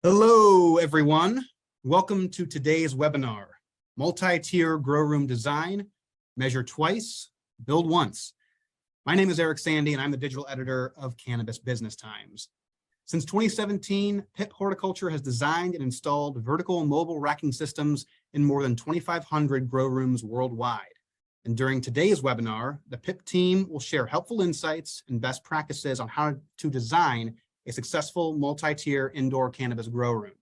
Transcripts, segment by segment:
Hello, everyone. Welcome to today's webinar, Multi-Tier Grow Room Design, Measure Twice, Build Once. My name is Eric Sandy, and I'm the digital editor of Cannabis Business Times. Since 2017, PIP Horticulture has designed and installed vertical and mobile racking systems in more than 2,500 grow rooms worldwide. And during today's webinar, the PIP team will share helpful insights and best practices on how to design a successful multi-tier indoor cannabis grow room,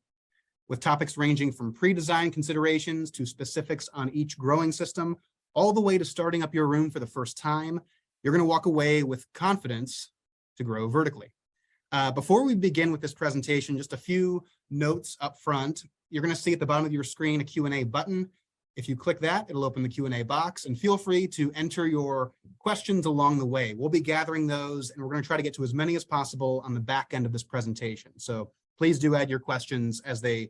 with topics ranging from pre-design considerations to specifics on each growing system, all the way to starting up your room for the first time. You're going to walk away with confidence to grow vertically. Before we begin with this presentation, just a few notes up front. You're going to see at the bottom of your screen a Q&A button. If you click that, it'll open the Q&A box, and feel free to enter your questions along the way. We'll be gathering those, and we're going to try to get to as many as possible on the back end of this presentation. So please do add your questions as they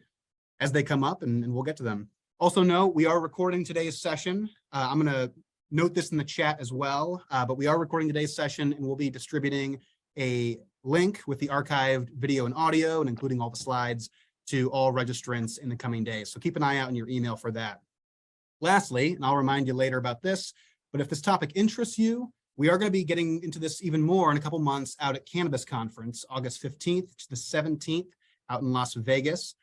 come up, and we'll get to them. Also note, we are recording today's session. I'm going to note this in the chat as well, but we are recording today's session, and we'll be distributing a link with the archived video and audio, and including all the slides, to all registrants in the coming days. So keep an eye out in your email for that. Lastly, and I'll remind you later about this, but if this topic interests you, we are going to be getting into this even more in a couple months out at Cannabis Conference, August 15th to the 17th out in Las Vegas.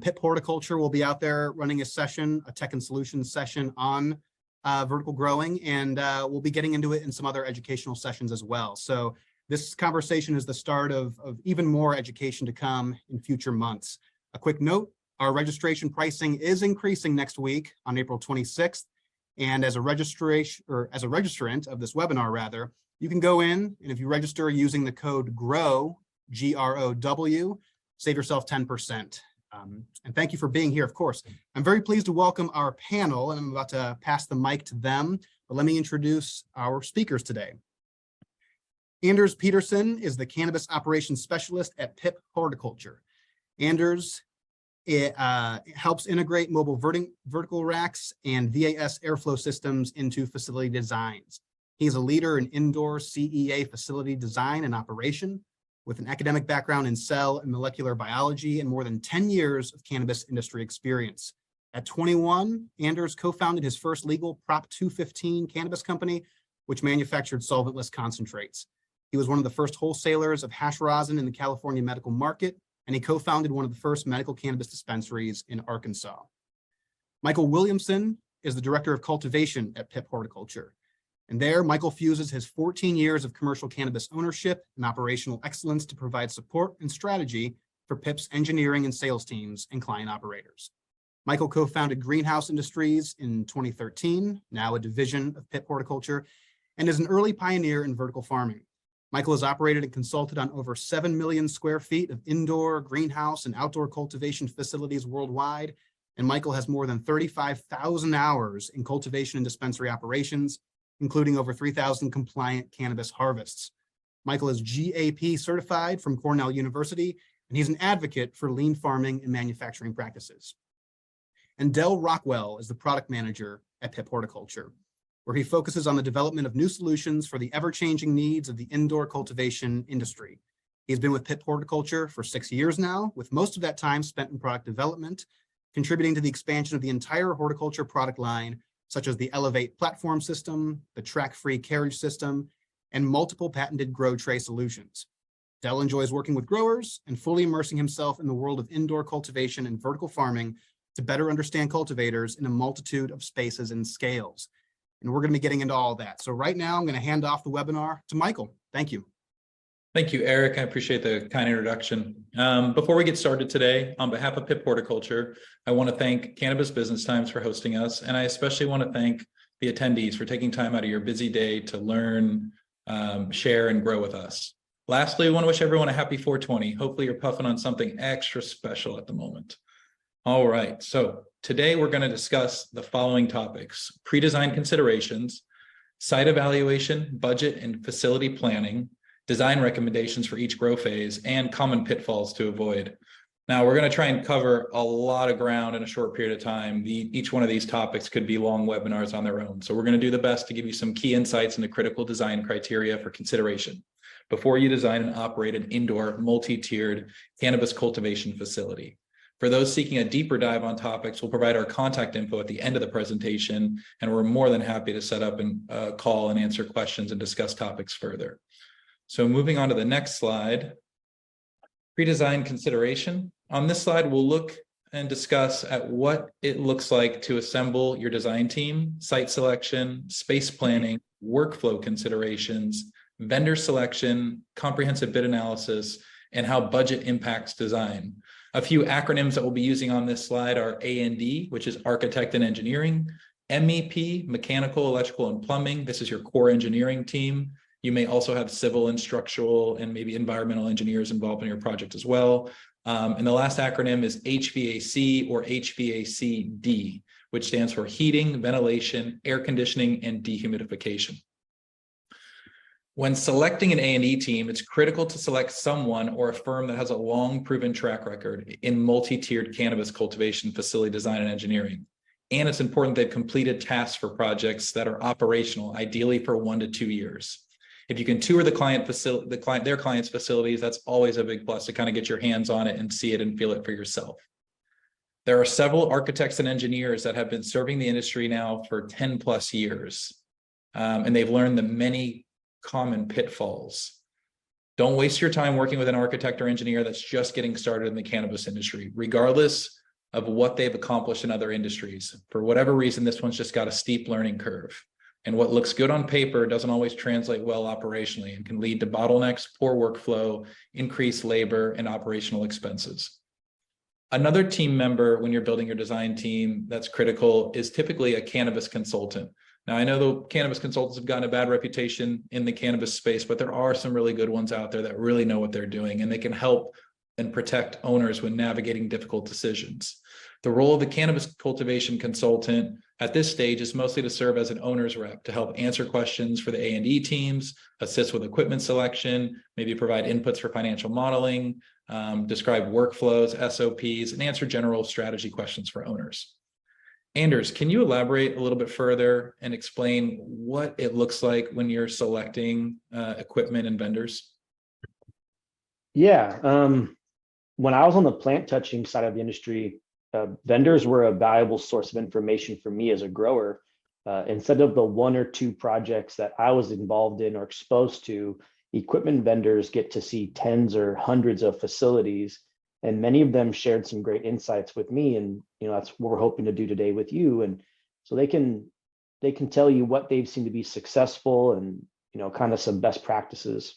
PIP Horticulture will be out there running a session, a tech and solutions session on vertical growing, and we'll be getting into it in some other educational sessions as well. So this conversation is the start of even more education to come in future months. A quick note, our registration pricing is increasing next week on April 26th. And as a registrant of this webinar, rather, you can go in, and if you register using the code GROW, G-R-O-W, save yourself 10%. And thank you for being here, of course. I'm very pleased to welcome our panel, and I'm about to pass the mic to them, but let me introduce our speakers today. Anders Peterson is the Cannabis Operations Specialist at PIP Horticulture. Anders helps integrate mobile vertical racks and VAS airflow systems into facility designs. He's a leader in indoor CEA facility design and operation, with an academic background in cell and molecular biology and more than 10 years of cannabis industry experience. At 21, Anders co-founded his first legal Prop 215 cannabis company, which manufactured solventless concentrates. He was one of the first wholesalers of hash rosin in the California medical market, and he co-founded one of the first medical cannabis dispensaries in Arkansas. Michael Williamson is the director of cultivation at PIP Horticulture. And there, Michael fuses his 14 years of commercial cannabis ownership and operational excellence to provide support and strategy for PIP's engineering and sales teams and client operators. Michael co-founded Greenhouse Industries in 2013, now a division of PIP Horticulture, and is an early pioneer in vertical farming. Michael has operated and consulted on over 7 million square feet of indoor, greenhouse, and outdoor cultivation facilities worldwide. And Michael has more than 35,000 hours in cultivation and dispensary operations, including over 3,000 compliant cannabis harvests. Michael is GAP certified from Cornell University, and he's an advocate for lean farming and manufacturing practices. And Del Rockwell is the product manager at PIP Horticulture, where he focuses on the development of new solutions for the ever-changing needs of the indoor cultivation industry. He's been with PIP Horticulture for 6 years now, with most of that time spent in product development, contributing to the expansion of the entire horticulture product line, such as the Elevate platform system, the track-free carriage system, and multiple patented grow tray solutions. Del enjoys working with growers and fully immersing himself in the world of indoor cultivation and vertical farming to better understand cultivators in a multitude of spaces and scales. And we're going to be getting into all that. So right now, I'm going to hand off the webinar to Michael. Thank you. Thank you, Eric. I appreciate the kind introduction. Before we get started today, on behalf of PIP Horticulture, I want to thank Cannabis Business Times for hosting us. And I especially want to thank the attendees for taking time out of your busy day to learn, share, and grow with us. Lastly, I want to wish everyone a happy 420. Hopefully you're puffing on something extra special at the moment. All right, so today we're going to discuss the following topics: pre-design considerations, site evaluation, budget and facility planning, design recommendations for each grow phase, and common pitfalls to avoid. Now, we're going to try and cover a lot of ground in a short period of time. Each one of these topics could be long webinars on their own. So we're going to do the best to give you some key insights into critical design criteria for consideration. before you design and operate an indoor multi-tiered cannabis cultivation facility. For those seeking a deeper dive on topics, we'll provide our contact info at the end of the presentation, and we're more than happy to set up a call and answer questions and discuss topics further. So moving on to the next slide, pre-design consideration. On this slide, we'll look and discuss at what it looks like to assemble your design team, site selection, space planning, workflow considerations, vendor selection, comprehensive bid analysis, and how budget impacts design. A few acronyms that we'll be using on this slide are A&D, which is architect and engineering, MEP, mechanical, electrical, and plumbing. This is your core engineering team. You may also have civil and structural and maybe environmental engineers involved in your project as well. And the last acronym is HVAC or HVAC-D, which stands for heating, ventilation, air conditioning, and dehumidification. When selecting an A&E team, it's critical to select someone or a firm that has a long proven track record in multi-tiered cannabis cultivation facility design and engineering. And it's important they've completed tasks for projects that are operational, ideally for 1 to 2 years. If you can tour their client's facilities, that's always a big plus to kind of get your hands on it and see it and feel it for yourself. There are several architects and engineers that have been serving the industry now for 10 plus years. And they've learned the many common pitfalls. Don't waste your time working with an architect or engineer that's just getting started in the cannabis industry, regardless of what they've accomplished in other industries. For whatever reason, this one's just got a steep learning curve. And what looks good on paper doesn't always translate well operationally and can lead to bottlenecks, poor workflow, increased labor, and operational expenses. Another team member when you're building your design team that's critical is typically a cannabis consultant. Now, I know the cannabis consultants have gotten a bad reputation in the cannabis space, but there are some really good ones out there that really know what they're doing, and they can help and protect owners when navigating difficult decisions. The role of the cannabis cultivation consultant at this stage is mostly to serve as an owner's rep to help answer questions for the A&E teams, assist with equipment selection, maybe provide inputs for financial modeling, describe workflows, SOPs, and answer general strategy questions for owners. Anders, can you elaborate a little bit further and explain what it looks like when you're selecting equipment and vendors? Yeah, when I was on the plant touching side of the industry, vendors were a valuable source of information for me as a grower. Instead of the 1 or 2 projects that I was involved in or exposed to, equipment vendors get to see tens or hundreds of facilities, and many of them shared some great insights with me. And that's what we're hoping to do today with you. And so they can tell you what they've seen to be successful and kind of some best practices.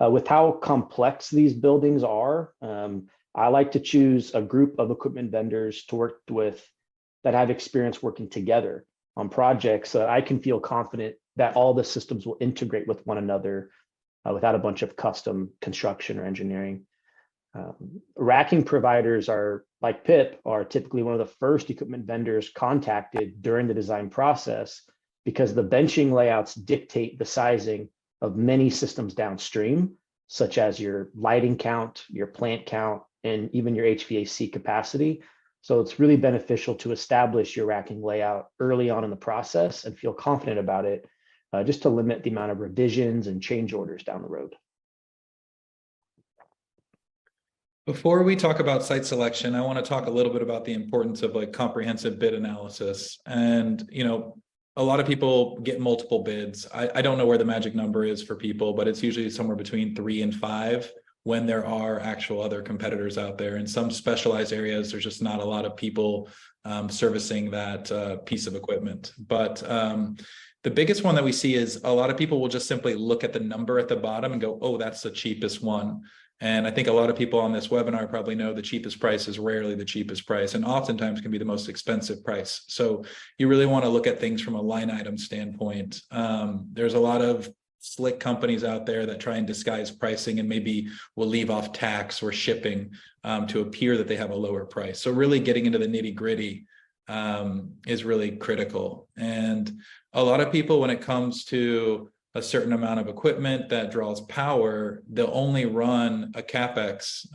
With how complex these buildings are, I like to choose a group of equipment vendors to work with that have experience working together on projects so that I can feel confident that all the systems will integrate with one another without a bunch of custom construction or engineering. Racking providers like PIP are typically one of the first equipment vendors contacted during the design process because the benching layouts dictate the sizing of many systems downstream, such as your lighting count, your plant count, and even your HVAC capacity. So it's really beneficial to establish your racking layout early on in the process and feel confident about it, just to limit the amount of revisions and change orders down the road. Before we talk about site selection, I want to talk a little bit about the importance of comprehensive bid analysis. And, a lot of people get multiple bids. I don't know where the magic number is for people, but it's usually somewhere between 3 and 5 when there are actual other competitors out there. In some specialized areas, there's just not a lot of people servicing that piece of equipment. But the biggest one that we see is a lot of people will just simply look at the number at the bottom and go, oh, that's the cheapest one. And I think a lot of people on this webinar probably know the cheapest price is rarely the cheapest price, and oftentimes can be the most expensive price. So you really want to look at things from a line item standpoint. There's a lot of slick companies out there that try and disguise pricing and maybe will leave off tax or shipping to appear that they have a lower price. So really getting into the nitty-gritty is really critical. And a lot of people, when it comes to a certain amount of equipment that draws power, they'll only run a CapEx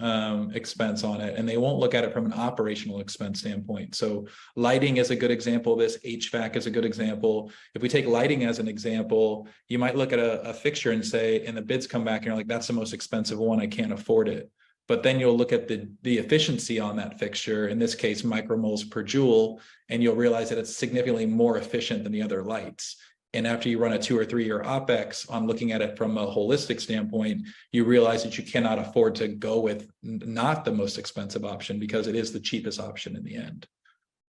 expense on it, and they won't look at it from an operational expense standpoint. So lighting is a good example of this. HVAC is a good example. If we take lighting as an example, you might look at a fixture and say, and the bids come back and you're like, that's the most expensive one, I can't afford it. But then you'll look at the efficiency on that fixture, in this case, micromoles per joule, and you'll realize that it's significantly more efficient than the other lights. And after you run a 2 or 3 year OpEx on looking at it from a holistic standpoint, you realize that you cannot afford to go with not the most expensive option because it is the cheapest option in the end.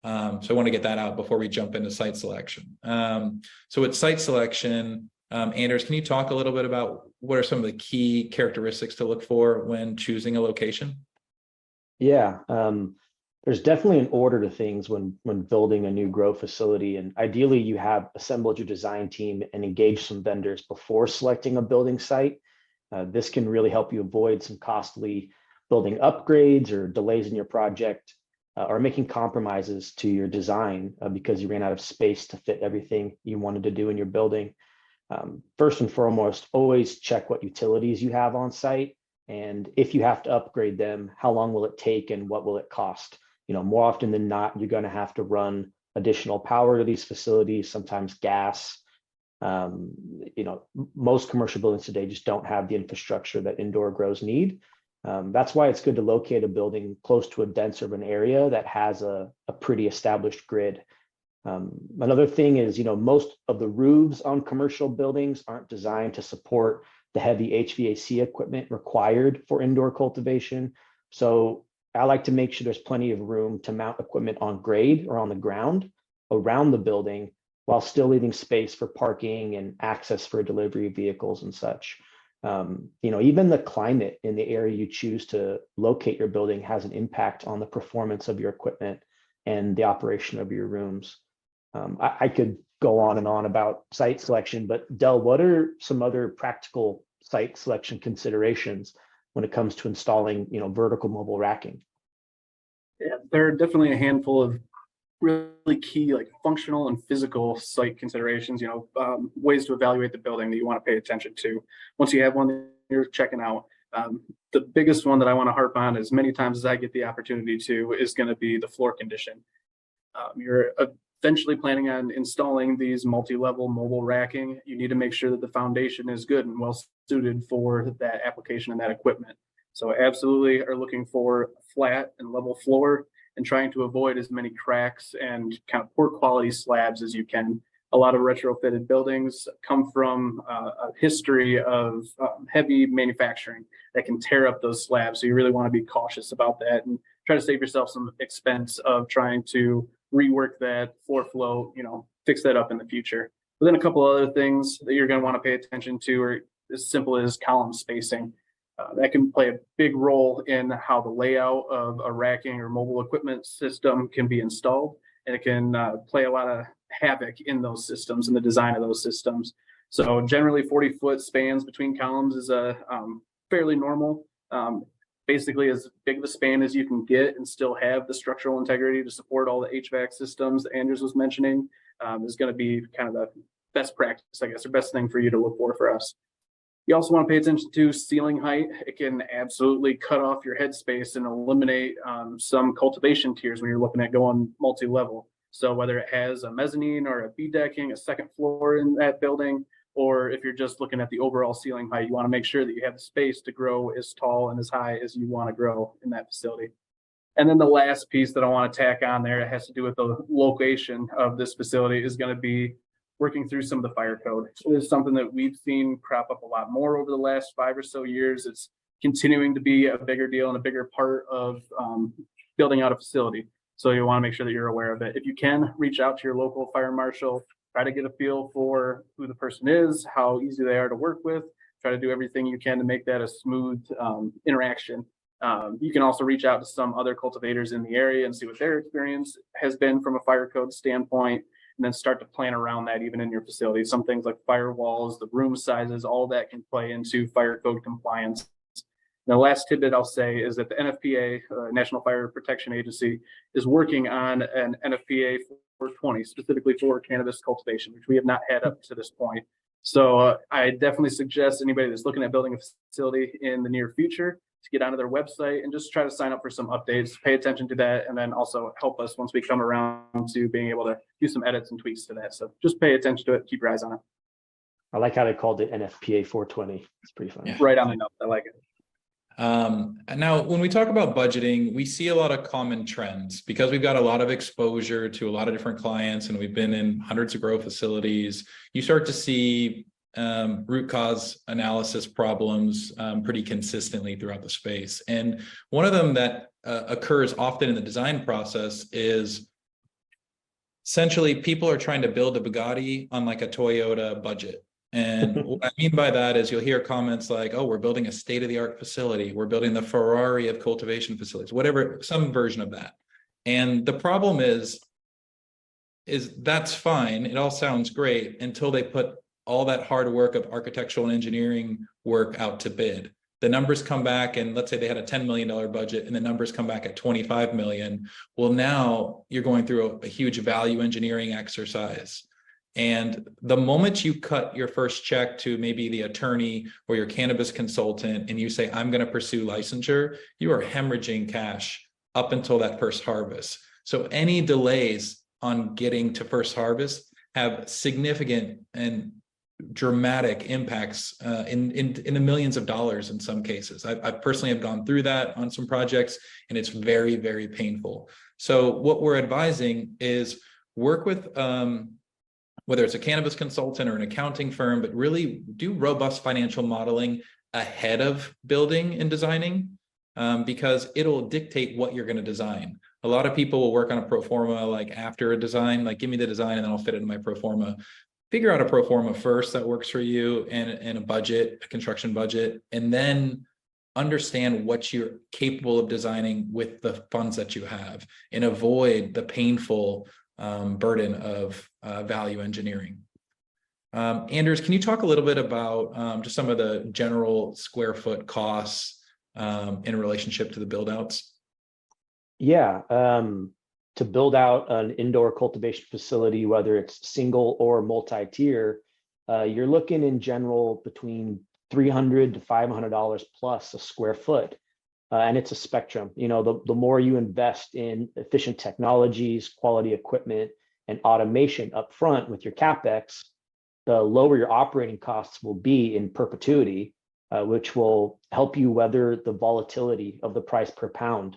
So I want to get that out before we jump into site selection. So with site selection, Anders, can you talk a little bit about what are some of the key characteristics to look for when choosing a location? Yeah, there's definitely an order to things when building a new grow facility, and ideally you have assembled your design team and engaged some vendors before selecting a building site. This can really help you avoid some costly building upgrades or delays in your project, or making compromises to your design because you ran out of space to fit everything you wanted to do in your building. First and foremost, always check what utilities you have on site, and if you have to upgrade them, how long will it take and what will it cost? More often than not, you're going to have to run additional power to these facilities, sometimes gas. Most commercial buildings today just don't have the infrastructure that indoor grows need. That's why it's good to locate a building close to a dense urban area that has a pretty established grid. Another thing is, most of the roofs on commercial buildings aren't designed to support the heavy HVAC equipment required for indoor cultivation. So I like to make sure there's plenty of room to mount equipment on grade or on the ground around the building while still leaving space for parking and access for delivery vehicles and such. Even the climate in the area you choose to locate your building has an impact on the performance of your equipment and the operation of your rooms. I could go on and on about site selection, but Del, what are some other practical site selection considerations when it comes to installing, vertical mobile racking? Yeah, there are definitely a handful of really key, like functional and physical site considerations, ways to evaluate the building that you want to pay attention to. Once you have one that you're checking out, the biggest one that I want to harp on as many times as I get the opportunity to is going to be the floor condition. You're eventually planning on installing these multi-level mobile racking. You need to make sure that the foundation is good and well suited for that application and that equipment. So absolutely are looking for a flat and level floor and trying to avoid as many cracks and kind of poor quality slabs as you can. A lot of retrofitted buildings come from a history of heavy manufacturing that can tear up those slabs. So you really want to be cautious about that and try to save yourself some expense of trying to rework that floor flow, fix that up in the future. But then a couple other things that you're going to want to pay attention to are as simple as column spacing. That can play a big role in how the layout of a racking or mobile equipment system can be installed, and it can play a lot of havoc in those systems and the design of those systems. So generally 40-foot spans between columns is a fairly normal. Basically as big of a span as you can get and still have the structural integrity to support all the HVAC systems that Anders was mentioning is going to be kind of the best practice, I guess, or best thing for you to look for us. You also want to pay attention to ceiling height. It can absolutely cut off your headspace and eliminate some cultivation tiers when you're looking at going multi-level. So whether it has a mezzanine or a B decking, a second floor in that building, or if you're just looking at the overall ceiling height, you want to make sure that you have the space to grow as tall and as high as you want to grow in that facility. And then the last piece that I want to tack on there that has to do with the location of this facility is going to be working through some of the fire code. It is something that we've seen crop up a lot more over the last 5 or so years. It's continuing to be a bigger deal and a bigger part of building out a facility. So you want to make sure that you're aware of it. If you can, reach out to your local fire marshal, try to get a feel for who the person is, how easy they are to work with, try to do everything you can to make that a smooth interaction. You can also reach out to some other cultivators in the area and see what their experience has been from a fire code standpoint, and then start to plan around that even in your facility. Some things like firewalls, the room sizes, all that can play into fire code compliance. The last tidbit I'll say is that the NFPA, National Fire Protection Agency, is working on an NFPA 420 specifically for cannabis cultivation, which we have not had up to this point. So I definitely suggest anybody that's looking at building a facility in the near future to get onto their website and just try to sign up for some updates, pay attention to that, and then also help us once we come around to being able to do some edits and tweaks to that. So just pay attention to it, keep your eyes on it. I like how they called it NFPA 420. It's pretty fun. Yeah. Right on the note. I like it. And now when we talk about budgeting, we see a lot of common trends because we've got a lot of exposure to a lot of different clients and we've been in hundreds of grow facilities. You start to see root cause analysis problems pretty consistently throughout the space. And one of them that occurs often in the design process is essentially people are trying to build a Bugatti on like a Toyota budget. And what I mean by that is you'll hear comments like, oh, we're building a state-of-the-art facility. We're building the Ferrari of cultivation facilities, whatever, some version of that. And the problem is that's fine. It all sounds great until they put all that hard work of architectural and engineering work out to bid. The numbers come back and let's say they had a $10 million budget and the numbers come back at 25 million. Well, now you're going through a huge value engineering exercise. And the moment you cut your first check to maybe the attorney or your cannabis consultant and you say, I'm going to pursue licensure, you are hemorrhaging cash up until that first harvest. So any delays on getting to first harvest have significant and dramatic impacts in the millions of dollars in some cases. I personally have gone through that on some projects and it's very, very painful. So what we're advising is work with whether it's a cannabis consultant or an accounting firm, but really do robust financial modeling ahead of building and designing, because it'll dictate what you're going to design. A lot of people will work on a pro forma like after a design, like give me the design and then I'll fit it in my pro forma. Figure out a pro forma first that works for you and a budget, a construction budget, and then understand what you're capable of designing with the funds that you have and avoid the painful burden of value engineering. Anders, can you talk a little bit about just some of the general square foot costs in relationship to the build outs? Yeah. To build out an indoor cultivation facility, whether it's single or multi-tier, you're looking in general between $300 to $500 plus a square foot. And it's a spectrum. You know, the more you invest in efficient technologies, quality equipment, and automation upfront with your CapEx, the lower your operating costs will be in perpetuity, which will help you weather the volatility of the price per pound,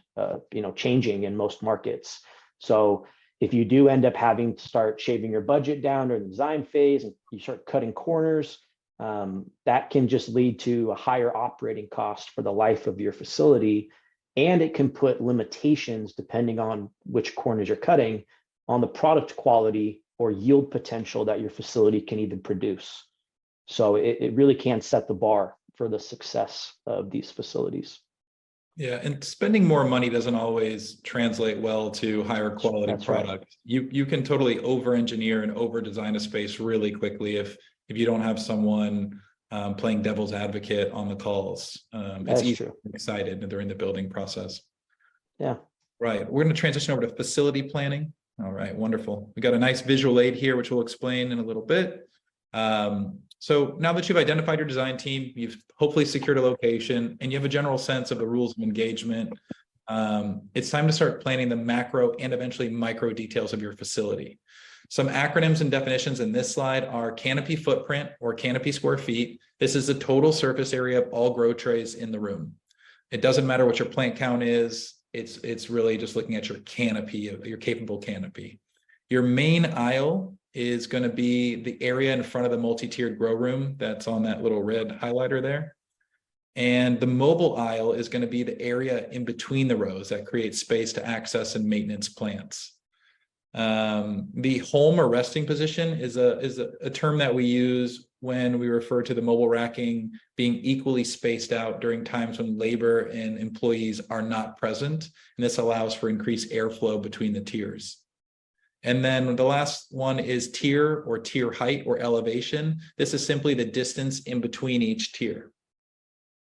changing in most markets. So if you do end up having to start shaving your budget down during the design phase and you start cutting corners, that can just lead to a higher operating cost for the life of your facility. And it can put limitations, depending on which corners you're cutting, on the product quality or yield potential that your facility can even produce. So it really can set the bar for the success of these facilities. Yeah, and spending more money doesn't always translate well to higher quality product. Right. You can totally over-engineer and over-design a space really quickly if you don't have someone playing devil's advocate on the calls. It's easy to get excited during the building process. Yeah. Right. We're going to transition over to facility planning. All right, wonderful. We got a nice visual aid here, which we'll explain in a little bit. So now that you've identified your design team, you've hopefully secured a location, and you have a general sense of the rules of engagement, it's time to start planning the macro and eventually micro details of your facility. Some acronyms and definitions in this slide are canopy footprint or canopy square feet. This is the total surface area of all grow trays in the room. It doesn't matter what your plant count is. It's really just looking at your canopy, your capable canopy. Your main aisle is going to be the area in front of the multi-tiered grow room that's on that little red highlighter there. And the mobile aisle is going to be the area in between the rows that creates space to access and maintenance plants. The home or resting position is a term that we use when we refer to the mobile racking being equally spaced out during times when labor and employees are not present. And this allows for increased airflow between the tiers. And then the last one is tier or tier height or elevation. This is simply the distance in between each tier.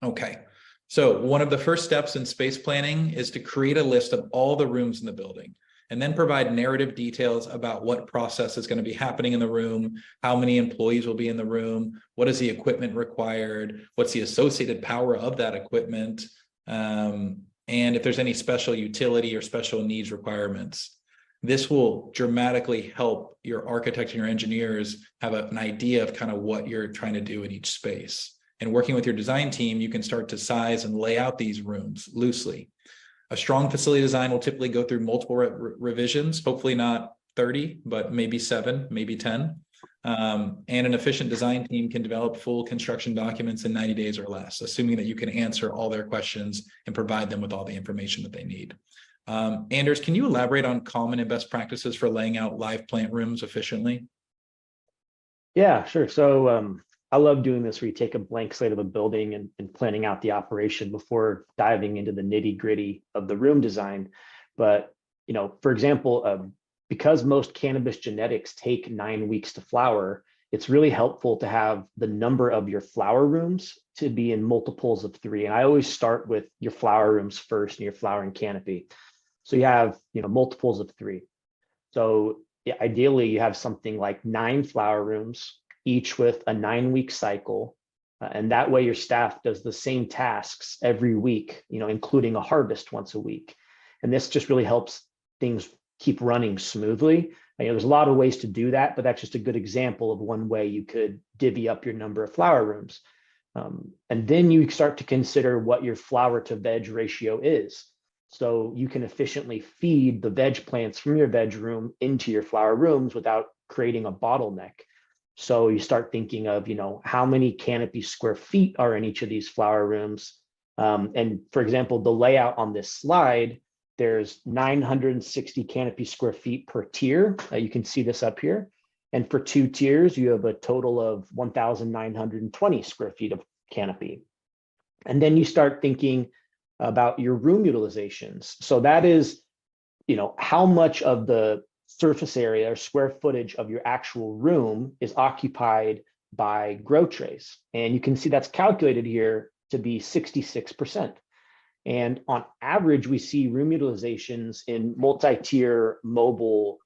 Okay, so one of the first steps in space planning is to create a list of all the rooms in the building. and then provide narrative details about what process is going to be happening in the room, how many employees will be in the room, what is the equipment required, what's the associated power of that equipment, and if there's any special utility or special needs requirements. This will dramatically help your architects and your engineers have an idea of kind of what you're trying to do in each space. And working with your design team, you can start to size and lay out these rooms loosely. A strong facility design will typically go through multiple revisions, hopefully not 30, but maybe 7, maybe 10. And an efficient design team can develop full construction documents in 90 days or less, assuming that you can answer all their questions and provide them with all the information that they need. Anders, can you elaborate on common and best practices for laying out live plant rooms efficiently? Yeah, sure. So I love doing this where you take a blank slate of a building and planning out the operation before diving into the nitty gritty of the room design. But, for example, because most cannabis genetics take 9 weeks to flower, it's really helpful to have the number of your flower rooms to be in multiples of 3. And I always start with your flower rooms first and your flowering canopy. So you have, multiples of 3. So yeah, ideally you have something like 9 flower rooms, each with a 9-week cycle. And that way your staff does the same tasks every week, including a harvest once a week. And this just really helps things keep running smoothly. There's a lot of ways to do that, but that's just a good example of one way you could divvy up your number of flower rooms. And then you start to consider what your flower to veg ratio is. So you can efficiently feed the veg plants from your veg room into your flower rooms without creating a bottleneck. So you start thinking of, how many canopy square feet are in each of these flower rooms. And for example, the layout on this slide, there's 960 canopy square feet per tier. You can see this up here. And for 2 tiers, you have a total of 1,920 square feet of canopy. And then you start thinking about your room utilizations. So that is, how much of the surface area or square footage of your actual room is occupied by grow trays. And you can see that's calculated here to be 66%. And on average, we see room utilizations in multi-tier mobile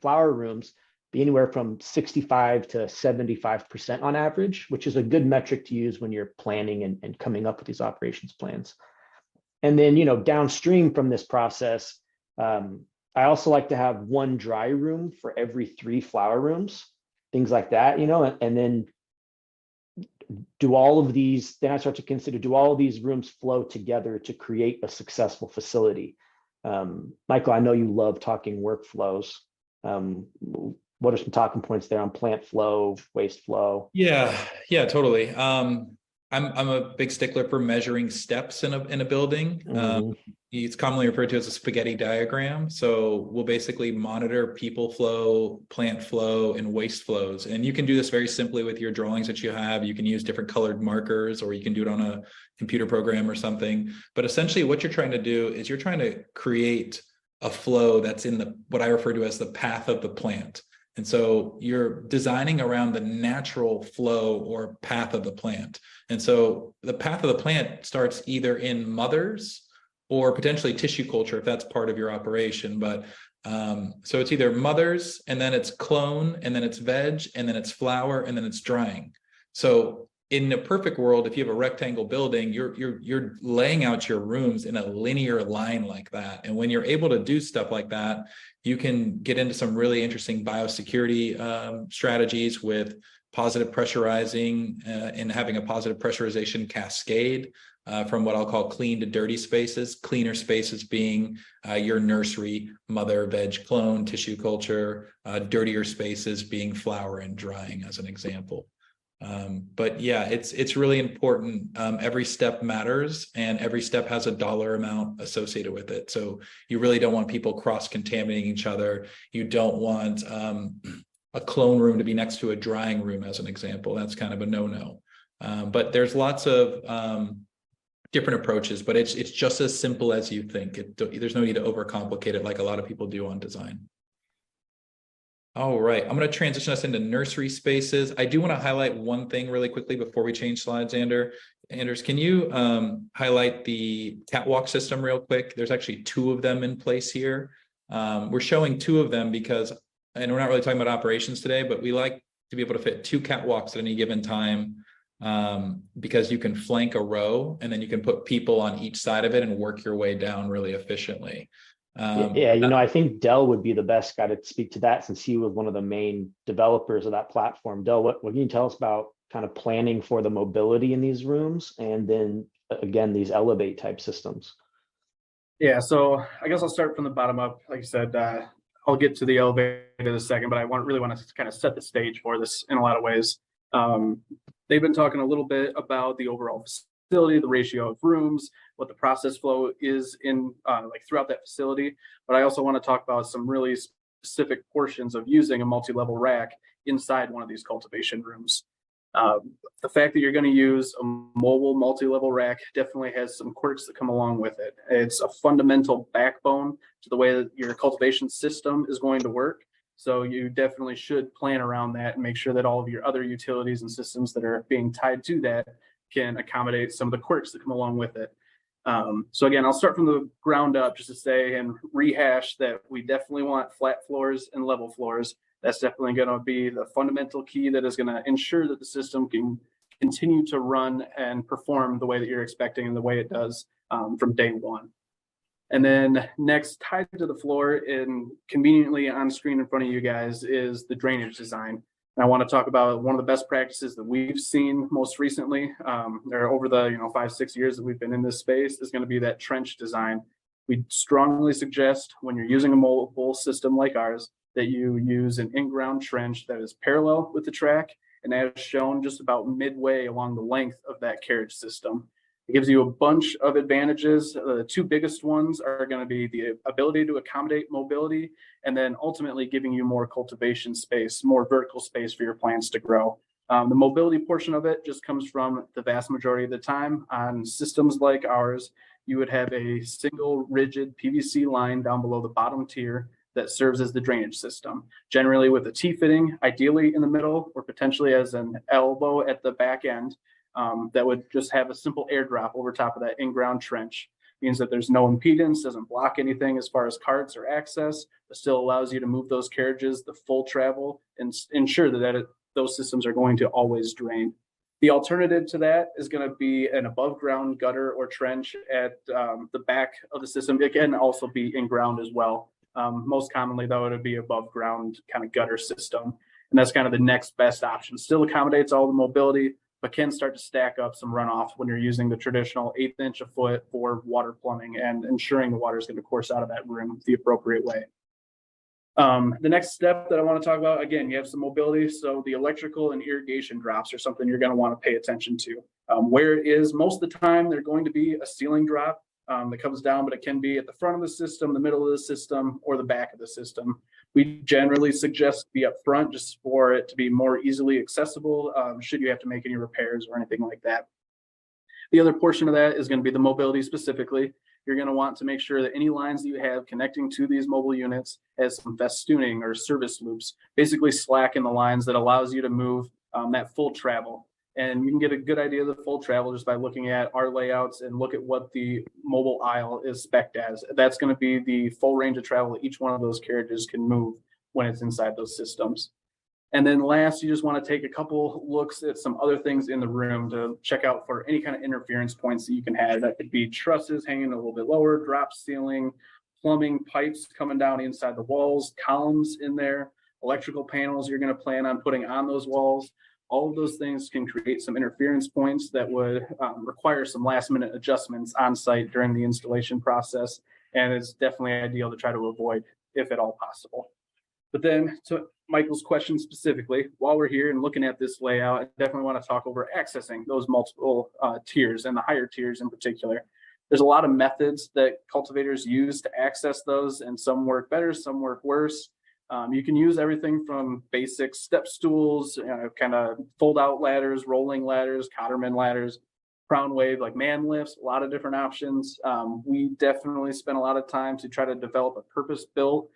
flower rooms be anywhere from 65 to 75% on average, which is a good metric to use when you're planning and coming up with these operations plans. And then, downstream from this process, I also like to have 1 dry room for every 3 flower rooms, things like that, and then do all of these, then I start to consider, do all of these rooms flow together to create a successful facility? Michael, I know you love talking workflows. What are some talking points there on plant flow, waste flow? Yeah, totally. I'm a big stickler for measuring steps in a building. It's commonly referred to as a spaghetti diagram. So we'll basically monitor people flow, plant flow, and waste flows. And you can do this very simply with your drawings that you have. You can use different colored markers, or you can do it on a computer program or something. But essentially what you're trying to do is you're trying to create a flow that's in what I refer to as the path of the plant. And so you're designing around the natural flow or path of the plant. And so the path of the plant starts either in mothers or potentially tissue culture, if that's part of your operation. But so it's either mothers, and then it's clone, and then it's veg, and then it's flower, and then it's drying. So in a perfect world, if you have a rectangle building, you're laying out your rooms in a linear line like that. And when you're able to do stuff like that, you can get into some really interesting biosecurity strategies with positive pressurizing and having a positive pressurization cascade from what I'll call clean to dirty spaces. Cleaner spaces being your nursery, mother, veg, clone, tissue culture, dirtier spaces being flower and drying as an example. But yeah, it's really important. Every step matters, and every step has a dollar amount associated with it. So you really don't want people cross-contaminating each other. You don't want a clone room to be next to a drying room, as an example. That's kind of a no-no. But there's lots of different approaches, but it's just as simple as you think. There's no need to overcomplicate it like a lot of people do on design. All right, I'm going to transition us into nursery spaces. I do want to highlight one thing really quickly before we change slides, Anders, can you highlight the catwalk system real quick? There's actually 2 of them in place here. We're showing two of them because, and we're not really talking about operations today, but we like to be able to fit two catwalks at any given time, because you can flank a row and then you can put people on each side of it and work your way down really efficiently. Yeah, I think Dell would be the best guy to speak to that, since he was one of the main developers of that platform. Dell, what can you tell us about kind of planning for the mobility in these rooms, and then again, these elevate type systems? Yeah, so I guess I'll start from the bottom up. Like I said, I'll get to the elevator in a second, but I really want to kind of set the stage for this in a lot of ways. They've been talking a little bit about the overall facility, the ratio of rooms, what the process flow is in like throughout that facility. But I also want to talk about some really specific portions of using a multi-level rack inside one of these cultivation rooms. The fact that you're going to use a mobile multi-level rack definitely has some quirks that come along with it. It's a fundamental backbone to the way that your cultivation system is going to work. So you definitely should plan around that and make sure that all of your other utilities and systems that are being tied to that can accommodate some of the quirks that come along with it. So again, I'll start from the ground up just to say and rehash that we definitely want flat floors and level floors. That's definitely going to be the fundamental key that is going to ensure that the system can continue to run and perform the way that you're expecting and the way it does from day one. And then next, tied to the floor and conveniently on screen in front of you guys is the drainage design. And I want to talk about one of the best practices that we've seen most recently, or over the 5-6 years that we've been in this space, is going to be that trench design. We strongly suggest when you're using a mobile system like ours that you use an in-ground trench that is parallel with the track and as shown just about midway along the length of that carriage system. It gives you a bunch of advantages. The two biggest ones are going to be the ability to accommodate mobility, and then ultimately giving you more cultivation space, more vertical space for your plants to grow. The mobility portion of it just comes from the vast majority of the time on systems like ours. You would have a single rigid PVC line down below the bottom tier that serves as the drainage system, generally with a T-fitting, ideally in the middle, or potentially as an elbow at the back end. That would just have a simple airdrop over top of that in-ground trench. Means that there's no impedance, doesn't block anything as far as carts or access, but still allows you to move those carriages the full travel and ensure that those systems are going to always drain. The alternative to that is going to be an above ground gutter or trench at the back of the system. It can also be in ground as well. Most commonly though, it would be above ground kind of gutter system. And that's kind of the next best option. Still accommodates all the mobility, but can start to stack up some runoff when you're using the traditional 1/8 inch a foot for water plumbing and ensuring the water is going to course out of that room the appropriate way. The next step that I want to talk about, again, you have some mobility. So the electrical and irrigation drops are something you're going to want to pay attention to. Where it is, most of the time, they're going to be a ceiling drop that comes down, but it can be at the front of the system, the middle of the system, or the back of the system. We generally suggest be up front just for it to be more easily accessible should you have to make any repairs or anything like that. The other portion of that is going to be the mobility specifically. You're going to want to make sure that any lines that you have connecting to these mobile units has some festooning or service loops, basically slack in the lines that allows you to move that full travel. And you can get a good idea of the full travel just by looking at our layouts and look at what the mobile aisle is spec'd as. That's going to be the full range of travel that each one of those carriages can move when it's inside those systems. And then last, you just want to take a couple looks at some other things in the room to check out for any kind of interference points that you can have. That could be trusses hanging a little bit lower, drop ceiling, plumbing pipes coming down inside the walls, columns in there, electrical panels you're going to plan on putting on those walls. All of those things can create some interference points that would require some last minute adjustments on site during the installation process. And it's definitely ideal to try to avoid if at all possible. But then to Michael's question specifically, while we're here and looking at this layout, I definitely want to talk over accessing those multiple tiers and the higher tiers in particular. There's a lot of methods that cultivators use to access those, and some work better, some work worse. You can use everything from basic step stools, kind of fold out ladders, rolling ladders, Cotterman ladders, crown wave, like man lifts, a lot of different options. We definitely spent a lot of time to try to develop a purpose-built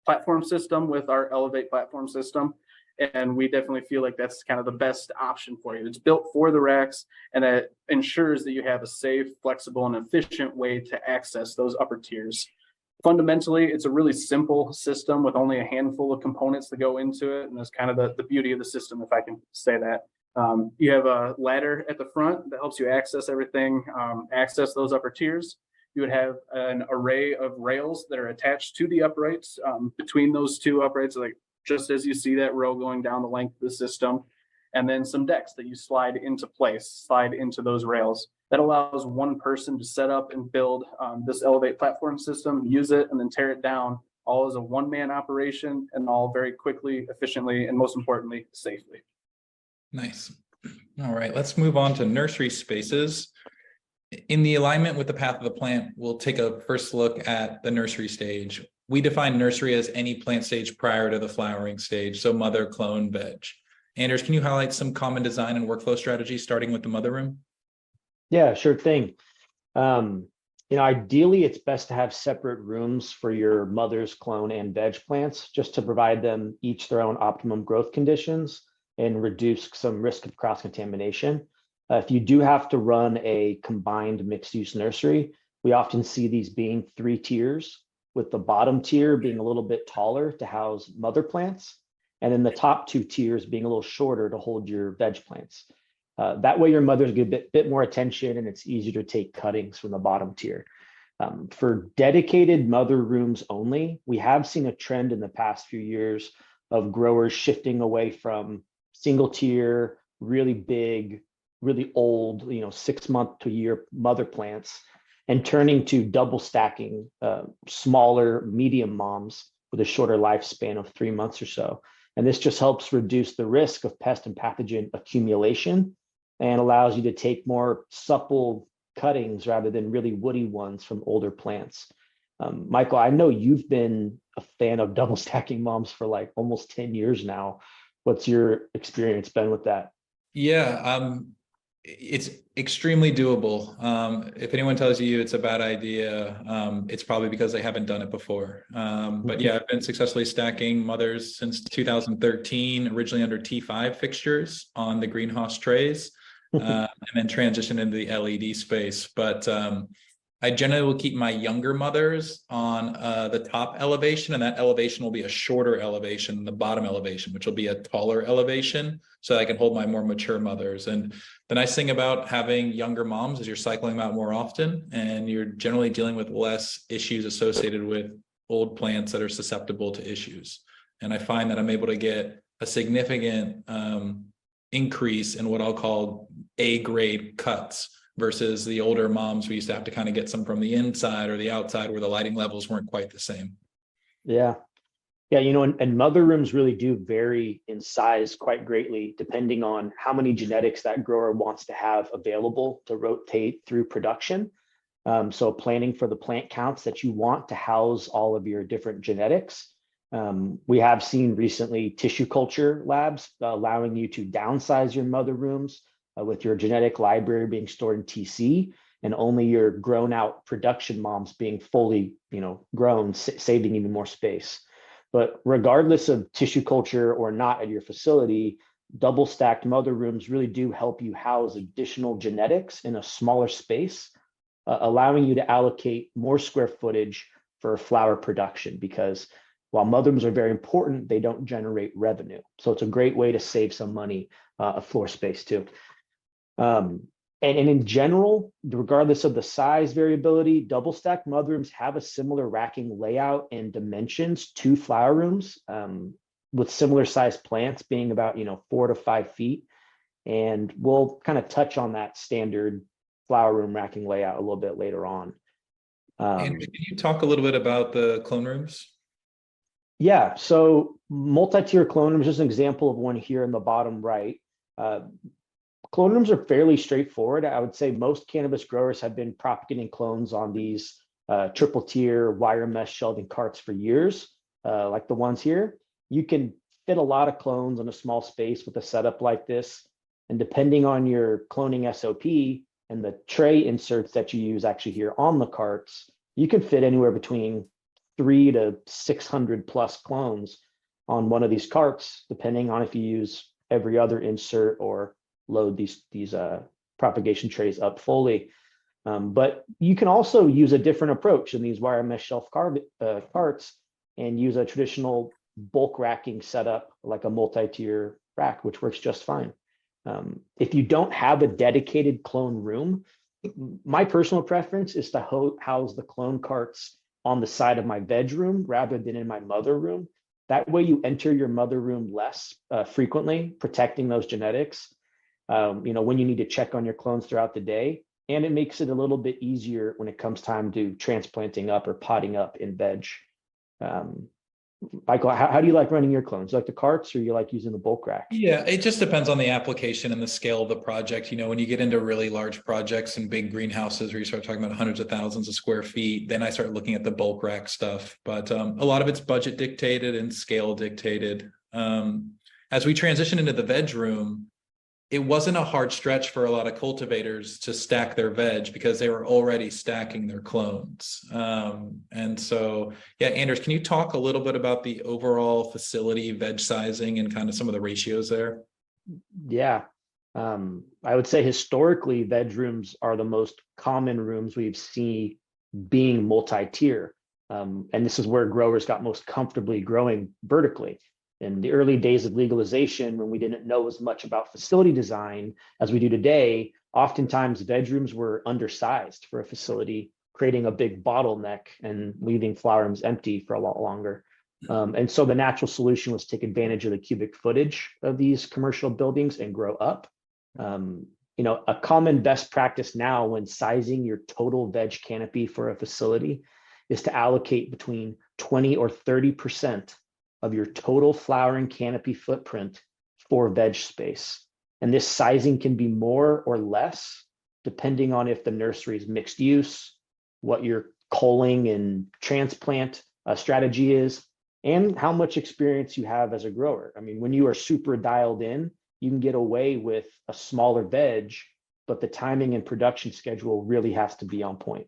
platform system with our Elevate platform system. And we definitely feel like that's kind of the best option for you. It's built for the racks, and it ensures that you have a safe, flexible, and efficient way to access those upper tiers. Fundamentally, it's a really simple system with only a handful of components that go into it. And that's kind of the beauty of the system, if I can say that. You have a ladder at the front that helps you access everything, access those upper tiers. You would have an array of rails that are attached to the uprights. Between those two uprights, like just as you see that row going down the length of the system, and then some decks that you slide into place, slide into those rails. That allows one person to set up and build this Elevate platform system, use it, and then tear it down, all as a one-man operation, and all very quickly, efficiently, and most importantly, safely. Nice. All right, let's move on to nursery spaces. In the alignment with the path of the plant, we'll take a first look at the nursery stage. We define nursery as any plant stage prior to the flowering stage, so mother, clone, veg. Anders, can you highlight some common design and workflow strategies, starting with the mother room? Yeah, sure thing. Ideally, it's best to have separate rooms for your mother's, clone, and veg plants, just to provide them each their own optimum growth conditions and reduce some risk of cross-contamination. If you do have to run a combined mixed-use nursery, we often see these being 3 tiers, with the bottom tier being a little bit taller to house mother plants, and then the top 2 tiers being a little shorter to hold your veg plants. That way your mothers get a bit more attention, and it's easier to take cuttings from the bottom tier. For dedicated mother rooms only, we have seen a trend in the past few years of growers shifting away from single tier, really big, really old, 6-month to year mother plants, and turning to double stacking smaller medium moms with a shorter lifespan of 3 months or so. And this just helps reduce the risk of pest and pathogen accumulation and allows you to take more supple cuttings rather than really woody ones from older plants. Michael, I know you've been a fan of double stacking moms for like almost 10 years now. What's your experience been with that? Yeah, it's extremely doable. If anyone tells you it's a bad idea, it's probably because they haven't done it before. But yeah, I've been successfully stacking mothers since 2013, originally under T5 fixtures on the greenhouse trays, and then transitioned into the LED space. But I generally will keep my younger mothers on the top elevation, and that elevation will be a shorter elevation than the bottom elevation, which will be a taller elevation, so I can hold my more mature mothers. And the nice thing about having younger moms is you're cycling them out more often, and you're generally dealing with less issues associated with old plants that are susceptible to issues. And I find that I'm able to get a significant increase in what I'll call A-grade cuts versus the older moms. We used to have to kind of get some from the inside or the outside where the lighting levels weren't quite the same. Yeah. Yeah, and mother rooms really do vary in size quite greatly, depending on how many genetics that grower wants to have available to rotate through production. So planning for the plant counts that you want to house all of your different genetics. We have seen recently tissue culture labs allowing you to downsize your mother rooms with your genetic library being stored in TC, and only your grown out production moms being fully, grown, saving even more space. But regardless of tissue culture or not at your facility, double stacked mother rooms really do help you house additional genetics in a smaller space, allowing you to allocate more square footage for flower production, because while mother rooms are very important, they don't generate revenue. So it's a great way to save some money of floor space too. And in general, regardless of the size variability, double stacked mother rooms have a similar racking layout and dimensions to flower rooms, with similar sized plants being about 4 to 5 feet. And we'll kind of touch on that standard flower room racking layout a little bit later on. And can you talk a little bit about the clone rooms? Yeah, so multi-tier clone rooms, just an example of one here in the bottom right. Clone rooms are fairly straightforward. I would say most cannabis growers have been propagating clones on these triple tier wire mesh shelving carts for years, like the ones here. You can fit a lot of clones in a small space with a setup like this. And depending on your cloning SOP and the tray inserts that you use actually here on the carts, you can fit anywhere between 300 to 600 plus clones on one of these carts, depending on if you use every other insert or load these propagation trays up fully. But you can also use a different approach in these wire mesh shelf carts and use a traditional bulk racking setup like a multi-tier rack, which works just fine. If you don't have a dedicated clone room, my personal preference is to house the clone carts on the side of my veg room rather than in my mother room. That way you enter your mother room less frequently, protecting those genetics, when you need to check on your clones throughout the day. And it makes it a little bit easier when it comes time to transplanting up or potting up in veg. Michael, how do you like running your clones? You like the carts or you like using the bulk rack? Yeah, it just depends on the application and the scale of the project. When you get into really large projects and big greenhouses where you start talking about hundreds of thousands of square feet, then I start looking at the bulk rack stuff. But a lot of it's budget dictated and scale dictated. As we transition into the veg room, it wasn't a hard stretch for a lot of cultivators to stack their veg because they were already stacking their clones. And so, yeah, Anders, can you talk a little bit about the overall facility veg sizing and kind of some of the ratios there? Yeah. I would say historically, veg rooms are the most common rooms we've seen being multi-tier. And this is where growers got most comfortably growing vertically. In the early days of legalization, when we didn't know as much about facility design as we do today, oftentimes veg rooms were undersized for a facility, creating a big bottleneck and leaving flower rooms empty for a lot longer. And so the natural solution was take advantage of the cubic footage of these commercial buildings and grow up. A common best practice now when sizing your total veg canopy for a facility is to allocate between 20 or 30% of your total flowering canopy footprint for veg space. And this sizing can be more or less depending on if the nursery is mixed use, what your culling and transplant strategy is, and how much experience you have as a grower. I mean, when you are super dialed in, you can get away with a smaller veg, but the timing and production schedule really has to be on point.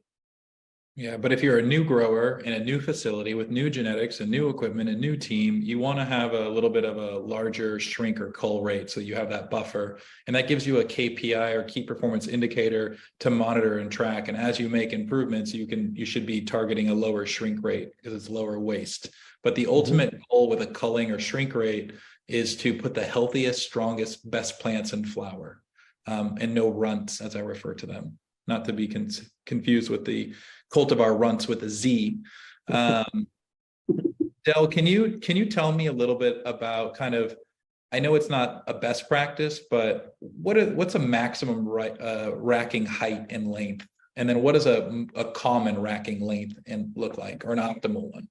Yeah, but if you're a new grower in a new facility with new genetics and new equipment and new team, you want to have a little bit of a larger shrink or cull rate so you have that buffer. And that gives you a KPI or key performance indicator to monitor and track. And as you make improvements, you should be targeting a lower shrink rate because it's lower waste. But the ultimate goal with a culling or shrink rate is to put the healthiest, strongest, best plants in flower, and no runts, as I refer to them. Not to be confused with the cultivar runts with a Z. Del, can you tell me a little bit about kind of, I know it's not a best practice, but what's a maximum racking height and length? And then what does a common racking length and look like, or an optimal one?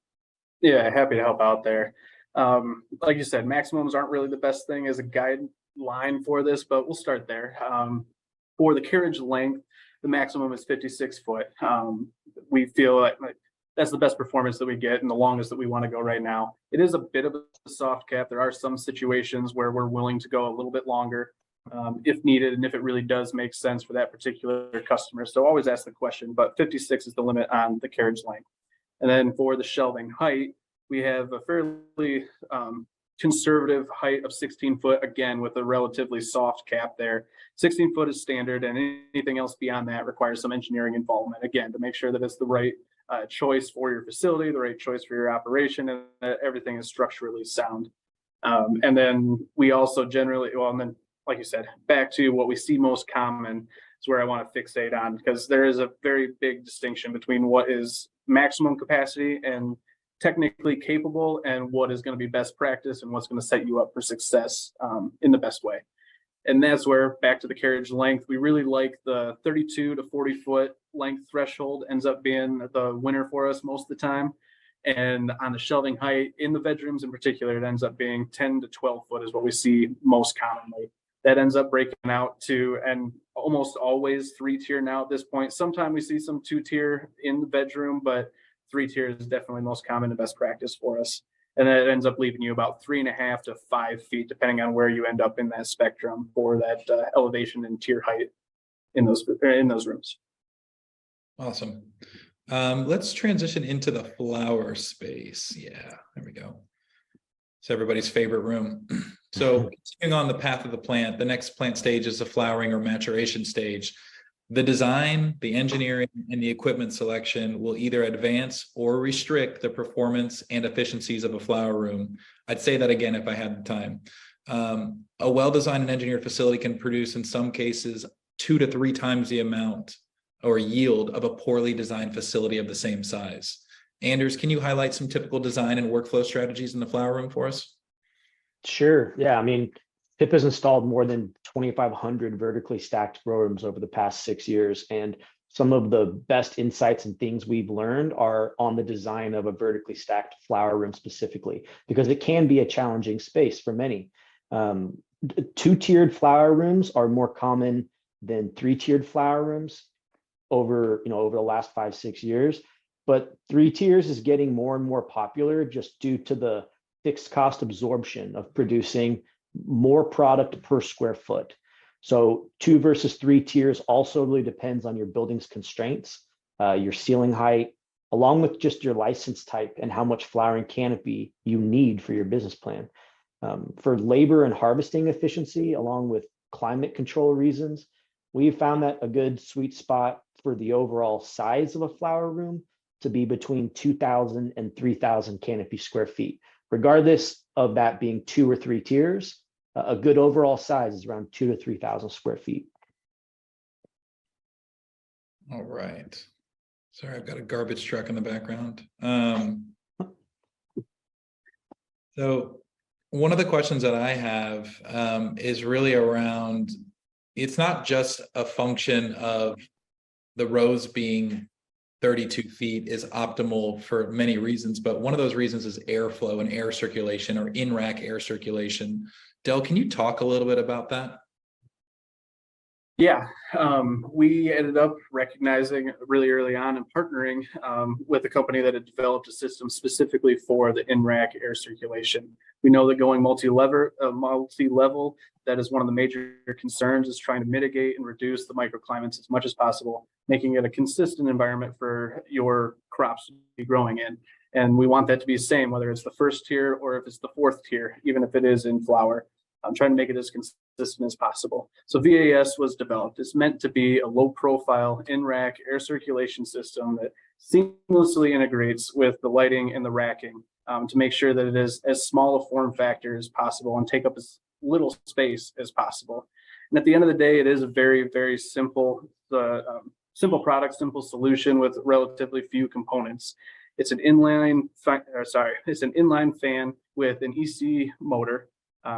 Yeah, happy to help out there. Like you said, maximums aren't really the best thing as a guideline for this, but we'll start there. For the carriage length, the maximum is 56 foot. We feel like that's the best performance that we get and the longest that we want to go right now. It is a bit of a soft cap. There are some situations where we're willing to go a little bit longer if needed and if it really does make sense for that particular customer. So always ask the question, but 56 is the limit on the carriage length. And then for the shelving height, we have a fairly conservative height of 16 foot, again, with a relatively soft cap there. 16 foot is standard, and anything else beyond that requires some engineering involvement, again, to make sure that it's the right choice for your facility, the right choice for your operation, and that everything is structurally sound. And then we also generally, and then, like you said, back to what we see most common is where I want to fixate on, because there is a very big distinction between what is maximum capacity and technically capable and what is going to be best practice and what's going to set you up for success in the best way. And that's where, back to the carriage length, we really like the 32 to 40 foot length threshold ends up being the winner for us most of the time. And on the shelving height in the bedrooms in particular, it ends up being 10 to 12 foot is what we see most commonly. That ends up breaking out to, and almost always 3-tier now at this point. Sometimes we see some 2-tier in the bedroom, but 3-tier is definitely most common and best practice for us. And then it ends up leaving you about 3.5 to 5 feet, depending on where you end up in that spectrum for that elevation and tier height in those rooms. Awesome. Let's transition into the flower space. Yeah, there we go. It's everybody's favorite room. So continuing on the path of the plant, the next plant stage is the flowering or maturation stage. The design, the engineering, and the equipment selection will either advance or restrict the performance and efficiencies of a flower room. I'd say that again if I had the time. A well-designed and engineered facility can produce, in some cases, 2 to 3 times the amount or yield of a poorly designed facility of the same size. Anders, can you highlight some typical design and workflow strategies in the flower room for us? Sure. Yeah. I mean, PIP has installed more than 2,500 vertically stacked grow rooms over the past 6 years. And some of the best insights and things we've learned are on the design of a vertically stacked flower room specifically, because it can be a challenging space for many. 2-tiered flower rooms are more common than 3-tiered flower rooms over the last 5-6 years. But 3 tiers is getting more and more popular just due to the fixed cost absorption of producing more product per square foot. So 2 versus 3 tiers also really depends on your building's constraints, your ceiling height, along with just your license type and how much flowering canopy you need for your business plan. For labor and harvesting efficiency, along with climate control reasons, we've found that a good sweet spot for the overall size of a flower room to be between 2,000 and 3,000 canopy square feet. Regardless of that being 2 or 3 tiers, a good overall size is around 2,000 to 3,000 square feet. All right. Sorry, I've got a garbage truck in the background. So one of the questions that I have is really around, it's not just a function of the rows being 32 feet is optimal for many reasons, but one of those reasons is airflow and air circulation, or in-rack air circulation. Del, can you talk a little bit about that? Yeah, we ended up recognizing really early on and partnering with a company that had developed a system specifically for the in-rack air circulation. We know that going multi-level, that is one of the major concerns, is trying to mitigate and reduce the microclimates as much as possible, making it a consistent environment for your crops to be growing in. And we want that to be the same, whether it's the 1st tier or if it's the 4th tier, even if it is in flower. I'm trying to make it as consistent as possible. So VAS was developed. It's meant to be a low profile in-rack air circulation system that seamlessly integrates with the lighting and the racking to make sure that it is as small a form factor as possible and take up as little space as possible. And at the end of the day, it is a very, very simple product, simple solution with relatively few components. It's an inline fan with an EC motor.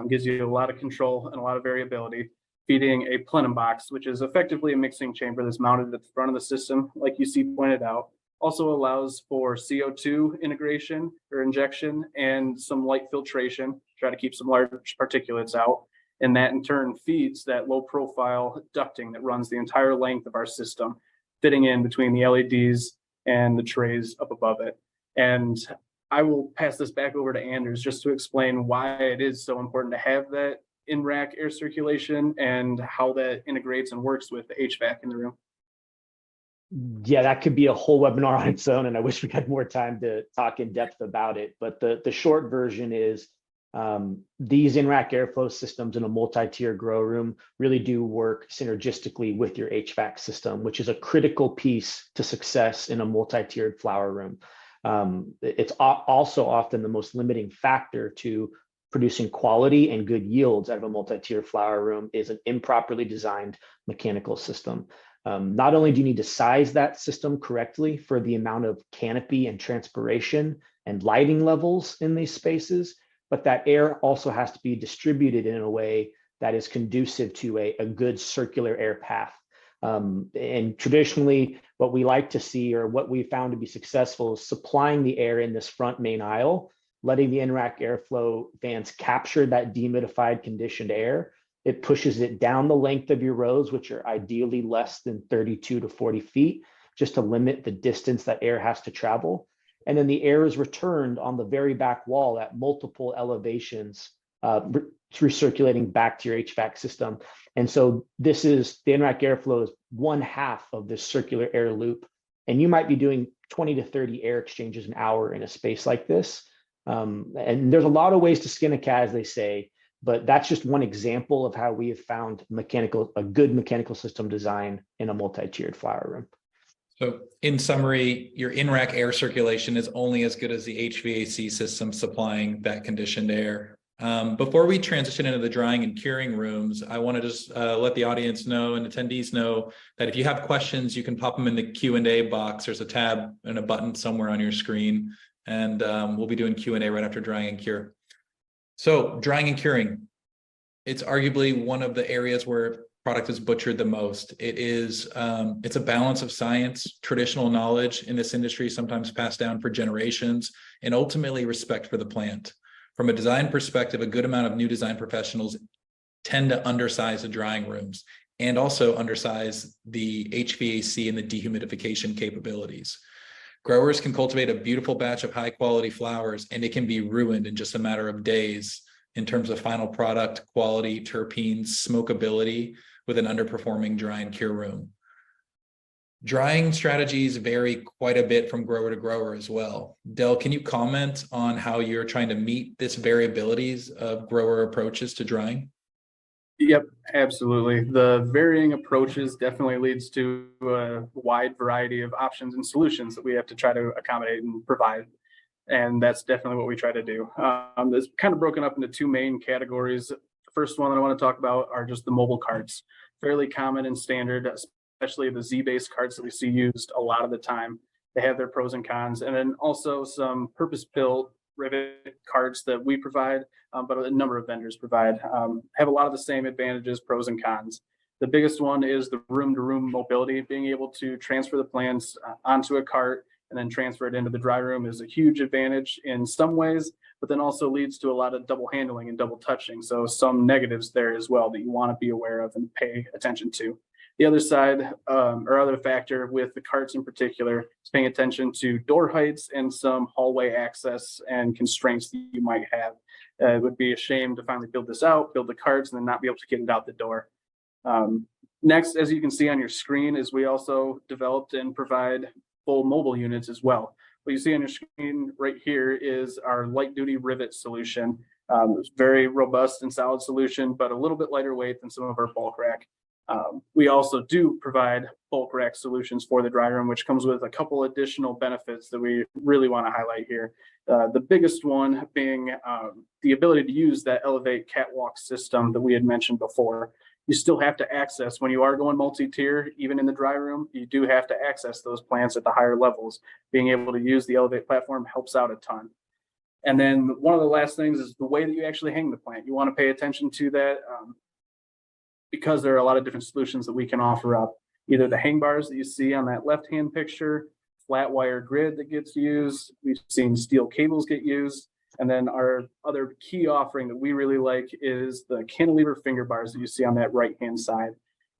Gives you a lot of control and a lot of variability, feeding a plenum box, which is effectively a mixing chamber that's mounted at the front of the system, like you see pointed out. Also allows for CO2 integration or injection and some light filtration, try to keep some large particulates out. And that in turn feeds that low profile ducting that runs the entire length of our system, fitting in between the LEDs and the trays up above it. And I will pass this back over to Anders just to explain why it is so important to have that in-rack air circulation and how that integrates and works with the HVAC in the room. Yeah, that could be a whole webinar on its own, and I wish we had more time to talk in depth about it. But the short version is these in-rack airflow systems in a multi-tier grow room really do work synergistically with your HVAC system, which is a critical piece to success in a multi-tiered flower room. It's also often the most limiting factor to producing quality and good yields out of a multi-tier flower room is an improperly designed mechanical system. Not only do you need to size that system correctly for the amount of canopy and transpiration and lighting levels in these spaces, but that air also has to be distributed in a way that is conducive to a good circular air path. And traditionally, what we like to see, or what we found to be successful, is supplying the air in this front main aisle, letting the in-rack airflow fans capture that dehumidified conditioned air. It pushes it down the length of your rows, which are ideally less than 32 to 40 feet, just to limit the distance that air has to travel. And then the air is returned on the very back wall at multiple elevations, recirculating back to your HVAC system. And so this is, the in-rack airflow is 1/2 of this circular air loop. And you might be doing 20 to 30 air exchanges an hour in a space like this. And there's a lot of ways to skin a cat, as they say, But that's just one example of how we have found a good mechanical system design in a multi-tiered flower room. So in summary, your in-rack air circulation is only as good as the HVAC system supplying that conditioned air. Before we transition into the drying and curing rooms, I want to just let the audience know and attendees know that if you have questions, you can pop them in the Q&A box. There's a tab and a button somewhere on your screen, and we'll be doing Q&A right after drying and cure. So drying and curing, it's arguably one of the areas where product is butchered the most. It's a balance of science, traditional knowledge in this industry, sometimes passed down for generations, and ultimately respect for the plant. From a design perspective, a good amount of new design professionals tend to undersize the drying rooms and also undersize the HVAC and the dehumidification capabilities. Growers can cultivate a beautiful batch of high quality flowers, and it can be ruined in just a matter of days in terms of final product, quality, terpenes, smokability with an underperforming dry and cure room. Drying strategies vary quite a bit from grower to grower as well. Del, can you comment on how you're trying to meet this variabilities of grower approaches to drying? Yep, absolutely. The varying approaches definitely leads to a wide variety of options and solutions that we have to try to accommodate and provide. And that's definitely what we try to do. It's kind of broken up into two main categories. The first one that I want to talk about are just the mobile carts, fairly common and standard, especially the Z-based carts that we see used a lot of the time. They have their pros and cons, and then also some purpose-built rivet carts that we provide, but a number of vendors provide, have a lot of the same advantages, pros and cons. The biggest one is the room-to-room mobility. Being able to transfer the plants onto a cart and then transfer it into the dry room is a huge advantage in some ways, but then also leads to a lot of double handling and double touching. So some negatives there as well that you want to be aware of and pay attention to. The other side, or other factor with the carts in particular, is paying attention to door heights and some hallway access and constraints that you might have. It would be a shame to finally build this out, build the carts, and then not be able to get it out the door. Next, as you can see on your screen, is we also developed and provide full mobile units as well. What you see on your screen right here is our light duty rivet solution. It's very robust and solid solution, but a little bit lighter weight than some of our bulk rack. We also do provide bulk rack solutions for the dry room, which comes with a couple additional benefits that we really want to highlight here. The biggest one being the ability to use that Elevate catwalk system that we had mentioned before. You still have to access, when you are going multi-tier, even in the dry room, you do have to access those plants at the higher levels. Being able to use the Elevate platform helps out a ton. And then one of the last things is the way that you actually hang the plant. You want to pay attention to that because there are a lot of different solutions that we can offer up. Either the hang bars that you see on that left-hand picture, flat wire grid that gets used. We've seen steel cables get used. And then our other key offering that we really like is the cantilever finger bars that you see on that right-hand side.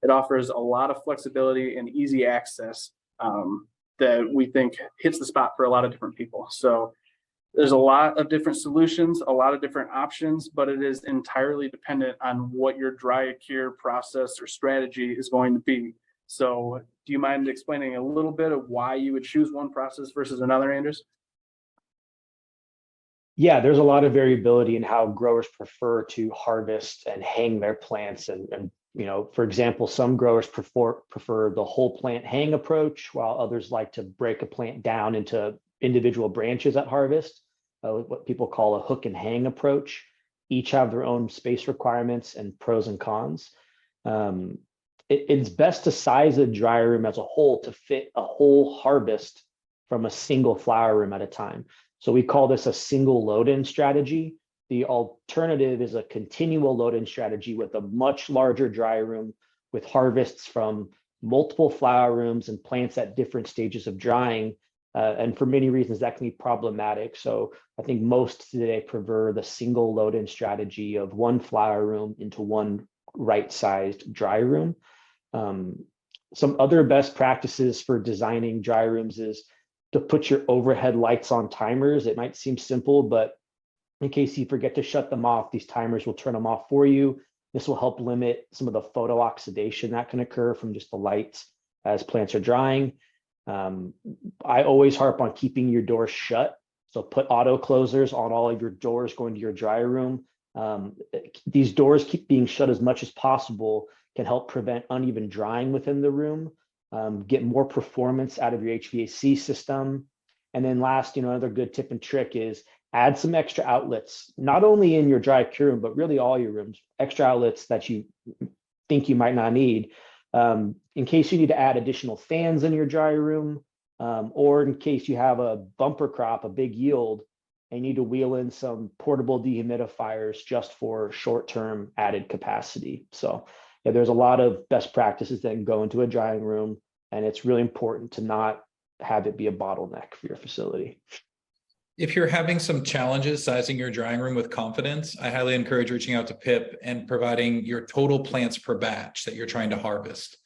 It offers a lot of flexibility and easy access that we think hits the spot for a lot of different people. So there's a lot of different solutions, a lot of different options, but it is entirely dependent on what your dry cure process or strategy is going to be. So do you mind explaining a little bit of why you would choose one process versus another, Anders? Yeah, there's a lot of variability in how growers prefer to harvest and hang their plants. And you know, for example, some growers prefer the whole plant hang approach, while others like to break a plant down into individual branches at harvest, what people call a hook and hang approach. Each have their own space requirements and pros and cons. It's best to size a dry room as a whole to fit a whole harvest from a single flower room at a time. So we call this a single load-in strategy. The alternative is a continual load-in strategy with a much larger dry room with harvests from multiple flower rooms and plants at different stages of drying. And for many reasons, that can be problematic. So I think most today prefer the single load-in strategy of one flower room into one right-sized dry room. Some other best practices for designing dry rooms is to put your overhead lights on timers. It might seem simple, but in case you forget to shut them off, these timers will turn them off for you. This will help limit some of the photo oxidation that can occur from just the lights as plants are drying. I always harp on keeping your doors shut. So put auto closers on all of your doors going to your dry room. These doors keep being shut as much as possible can help prevent uneven drying within the room, get more performance out of your HVAC system. And then last, another good tip and trick is add some extra outlets, not only in your dry cure room, but really all your rooms, extra outlets that you think you might not need, in case you need to add additional fans in your dry room, or in case you have a bumper crop, a big yield, and you need to wheel in some portable dehumidifiers just for short-term added capacity. So yeah, there's a lot of best practices that can go into a drying room, and it's really important to not have it be a bottleneck for your facility. If you're having some challenges sizing your drying room with confidence, I highly encourage reaching out to Pip and providing your total plants per batch that you're trying to harvest.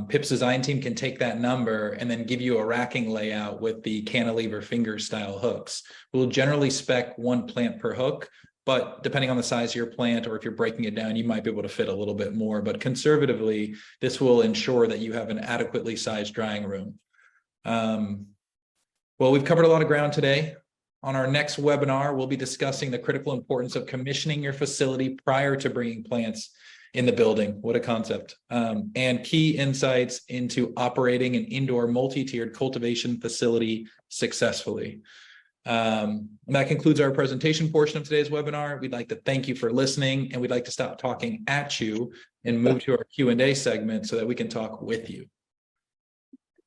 Pip's design team can take that number and then give you a racking layout with the cantilever finger style hooks. We'll generally spec 1 plant per hook, but depending on the size of your plant, or if you're breaking it down, you might be able to fit a little bit more. But conservatively, this will ensure that you have an adequately sized drying room. Well, we've covered a lot of ground today. On our next webinar, we'll be discussing the critical importance of commissioning your facility prior to bringing plants in the building. What a concept. And key insights into operating an indoor multi-tiered cultivation facility successfully. That concludes our presentation portion of today's webinar. We'd like to thank you for listening, and we'd like to stop talking at you and move to our Q&A segment so that we can talk with you.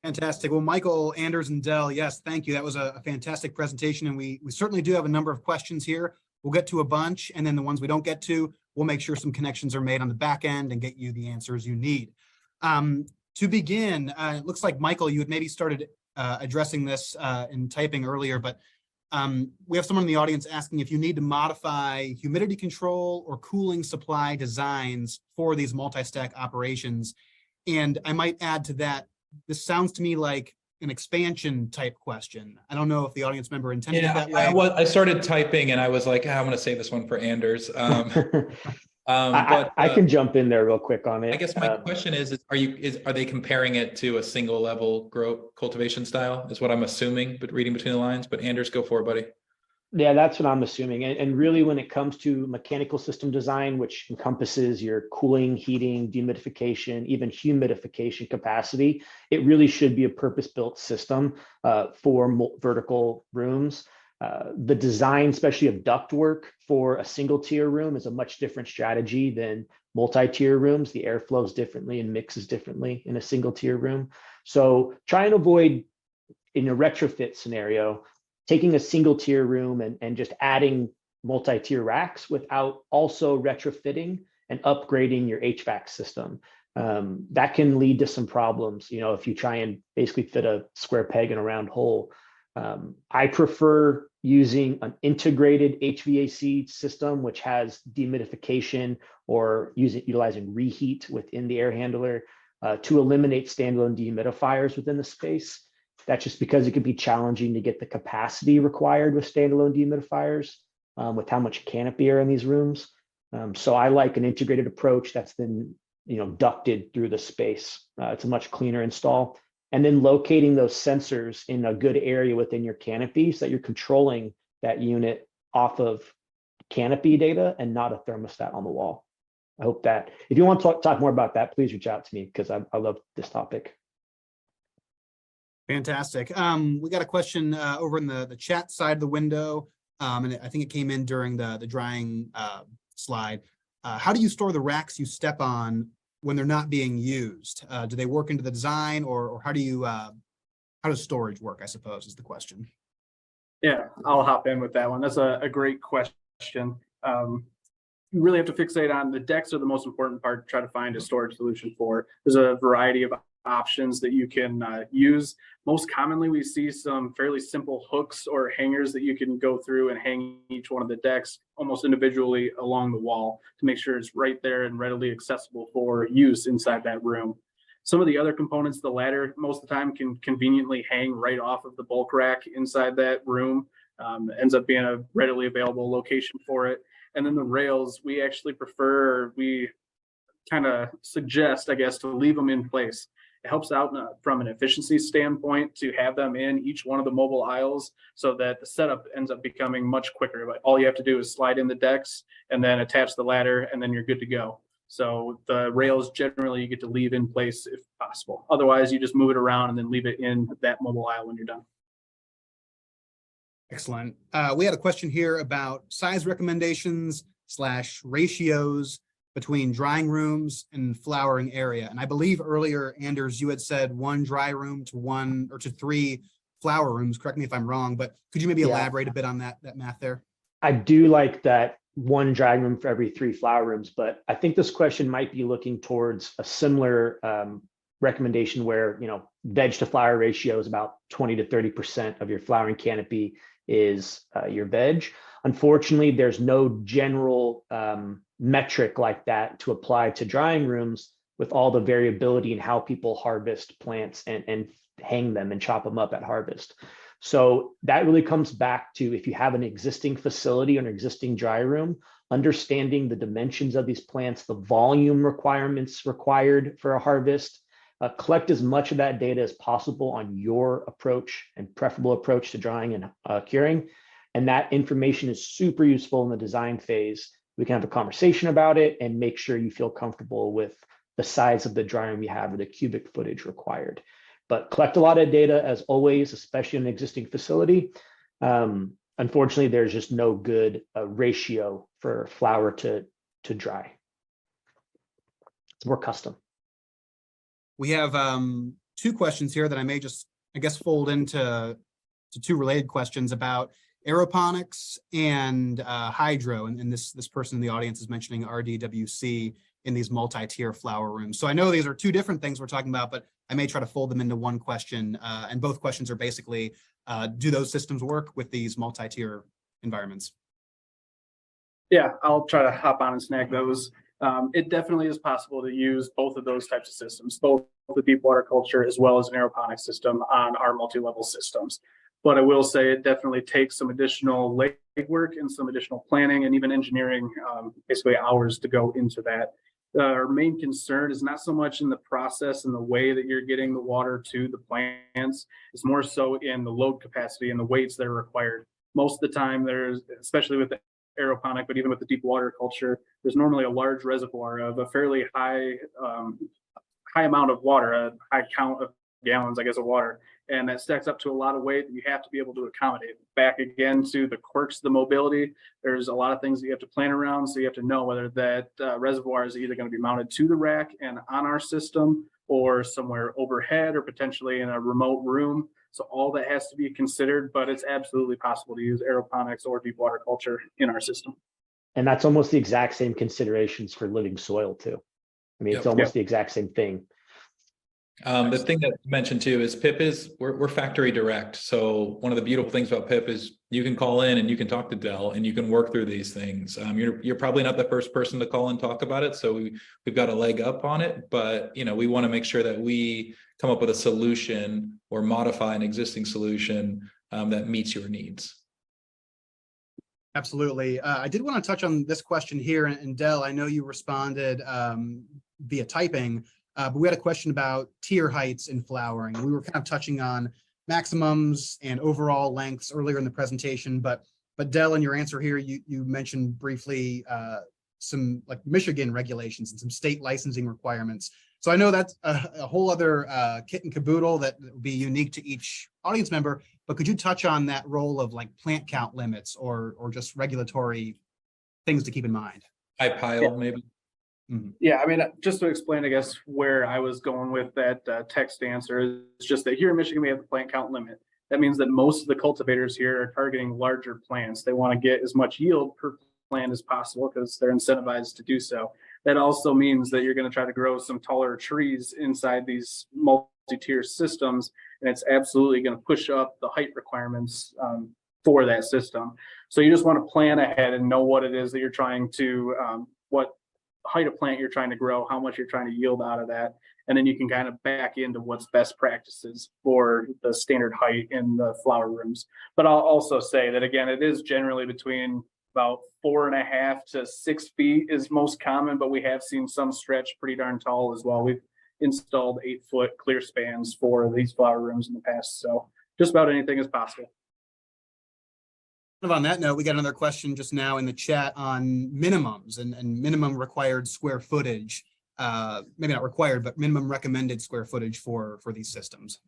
Fantastic. Well, Michael, Anders, and Dell, yes, thank you. That was a fantastic presentation, and we certainly do have a number of questions here. We'll get to a bunch, and then the ones we don't get to, we'll make sure some connections are made on the back end and get you the answers you need. To begin, it looks like, Michael, you had maybe started addressing this in typing earlier, but we have someone in the audience asking if you need to modify humidity control or cooling supply designs for these multi-stack operations. And I might add to that, this sounds to me like an expansion type question. I don't know if the audience member intended it that way. I started typing and I was like, I'm going to save this one for Anders. I can jump in there real quick on it. I guess my question is are they comparing it to a single level grow cultivation style is what I'm assuming, but reading between the lines. But Anders, go for it, buddy. Yeah, that's what I'm assuming. And really, when it comes to mechanical system design, which encompasses your cooling, heating, dehumidification, even humidification capacity, it really should be a purpose-built system for vertical rooms. The design, especially of ductwork for a single tier room, is a much different strategy than multi-tier rooms. The air flows differently and mixes differently in a single tier room. So try and avoid, in a retrofit scenario, taking a single tier room and just adding multi-tier racks without also retrofitting and upgrading your HVAC system. That can lead to some problems, if you try and basically fit a square peg in a round hole. I prefer using an integrated HVAC system, which has dehumidification or utilizing reheat within the air handler to eliminate standalone dehumidifiers within the space. That's just because it could be challenging to get the capacity required with standalone dehumidifiers with how much canopy are in these rooms. So I like an integrated approach that's been, ducted through the space. It's a much cleaner install. And then locating those sensors in a good area within your canopy so that you're controlling that unit off of canopy data and not a thermostat on the wall. I hope that if you want to talk more about that, please reach out to me because I love this topic. Fantastic. We got a question over in the chat side of the window, and I think it came in during the drying slide. How do you store the racks you step on when they're not being used? Do they work into the design, or how does storage work, I suppose, is the question. Yeah, I'll hop in with that one. That's a great question. You really have to fixate on the decks are the most important part to try to find a storage solution for. There's a variety of options that you can use. Most commonly, we see some fairly simple hooks or hangers that you can go through and hang each one of the decks almost individually along the wall to make sure it's right there and readily accessible for use inside that room. Some of the other components, the ladder, most of the time can conveniently hang right off of the bulk rack inside that room. Ends up being a readily available location for it. And then the rails, we actually prefer, we kind of suggest, I guess, to leave them in place. It helps out from an efficiency standpoint to have them in each one of the mobile aisles so that the setup ends up becoming much quicker. But all you have to do is slide in the decks and then attach the ladder, and then you're good to go. So the rails generally you get to leave in place if possible. Otherwise, you just move it around and then leave it in that mobile aisle when you're done. Excellent. We had a question here about size recommendations / ratios between drying rooms and flowering area. And I believe earlier, Anders, you had said 1 dry room to 1 or to 3 flower rooms. Correct me if I'm wrong, but could you maybe elaborate a bit on that math there? I do like that 1 drying room for every 3 flower rooms, but I think this question might be looking towards a similar recommendation where, veg to flower ratio is about 20 to 30% of your flowering canopy is your veg. Unfortunately, there's no general metric like that to apply to drying rooms with all the variability in how people harvest plants and hang them and chop them up at harvest. So that really comes back to, if you have an existing facility or an existing dry room, understanding the dimensions of these plants, the volume requirements required for a harvest, collect as much of that data as possible on your approach and preferable approach to drying and curing. And that information is super useful in the design phase. We can have a conversation about it and make sure you feel comfortable with the size of the dry room you have or the cubic footage required. But collect a lot of data as always, especially in an existing facility. Unfortunately, there's just no good ratio for flower to dry. It's more custom. We have 2 questions here that I may just, I guess, fold into 2 related questions about aeroponics and hydro. And this person in the audience is mentioning RDWC in these multi-tier flower rooms. So I know these are 2 different things we're talking about, but I may try to fold them into one question. And both questions are basically, do those systems work with these multi-tier environments? Yeah, I'll try to hop on and snag those. It definitely is possible to use both of those types of systems, both the deep water culture as well as an aeroponics system on our multi-level systems. But I will say it definitely takes some additional legwork and some additional planning and even engineering, basically hours to go into that. Our main concern is not so much in the process and the way that you're getting the water to the plants. It's more so in the load capacity and the weights that are required. Most of the time there's, especially with the aeroponic, but even with the deep water culture, there's normally a large reservoir of a fairly high amount of water, a high count of gallons, I guess, of water. And that stacks up to a lot of weight that you have to be able to accommodate. Back again to the quirks of the mobility, there's a lot of things that you have to plan around. So you have to know whether that reservoir is either going to be mounted to the rack and on our system or somewhere overhead or potentially in a remote room. So all that has to be considered, but it's absolutely possible to use aeroponics or deep water culture in our system. And that's almost the exact same considerations for living soil too. I mean, it's almost the exact same thing. The thing that you mentioned too is PIP is we're factory direct. So one of the beautiful things about PIP is you can call in and you can talk to Dell and you can work through these things. You're probably not the first person to call and talk about it, so we've got a leg up on it. But we want to make sure that we come up with a solution or modify an existing solution that meets your needs. Absolutely. I did want to touch on this question here, and Dell, I know you responded via typing. But we had a question about tier heights in flowering. We were kind of touching on maximums and overall lengths earlier in the presentation, but Dell, in your answer here, you mentioned briefly some like Michigan regulations and some state licensing requirements. So I know that's a whole other kit and caboodle that would be unique to each audience member, but could you touch on that role of like plant count limits or just regulatory things to keep in mind? High pile, maybe. Mm-hmm. Yeah, I mean, just to explain, I guess, where I was going with that text answer is just that here in Michigan, we have the plant count limit. That means that most of the cultivators here are targeting larger plants. They want to get as much yield per plant as possible because they're incentivized to do so. That also means that you're going to try to grow some taller trees inside these multi-tier systems, and it's absolutely going to push up the height requirements for that system. So you just want to plan ahead and know what it is that you're trying to, what height of plant you're trying to grow, how much you're trying to yield out of that. And then you can kind of back into what's best practices for the standard height in the flower rooms. But I'll also say that, again, it is generally between about 4.5 to 6 feet is most common, but we have seen some stretch pretty darn tall as well. We've installed 8-foot clear spans for these flower rooms in the past. So just about anything is possible. Kind of on that note, we got another question just now in the chat on minimums and minimum required square footage. Maybe not required, but minimum recommended square footage for these systems.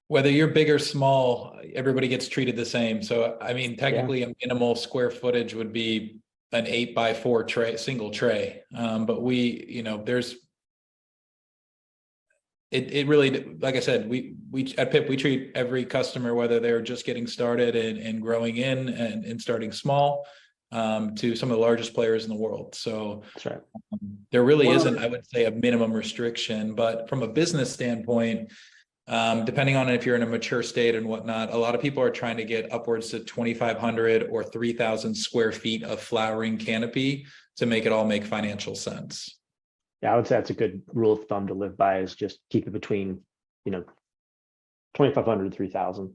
Whether you're big or small, everybody gets treated the same. So, I mean, technically a minimal square footage would be an 8x4 tray, single tray. But we, you know, it really, like I said, we at PIP, we treat every customer, whether they're just getting started and growing in and starting small, to some of the largest players in the world. So That's right. there really isn't, I would say, a minimum restriction, but from a business standpoint, depending on if you're in a mature state and whatnot, a lot of people are trying to get upwards to 2,500 or 3,000 square feet of flowering canopy to make it all make financial sense. Yeah, I would say that's a good rule of thumb to live by, is just keep it between, 2,500 to 3,000.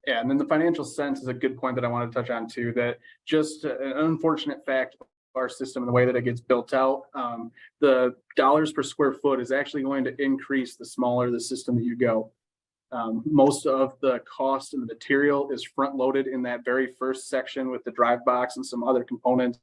Yeah, and then the financial sense is a good point that I want to touch on too, that just an unfortunate fact of our system and the way that it gets built out, the dollars per square foot is actually going to increase the smaller the system that you go. Most of the cost and the material is front loaded in that very first section with the drive box and some other components,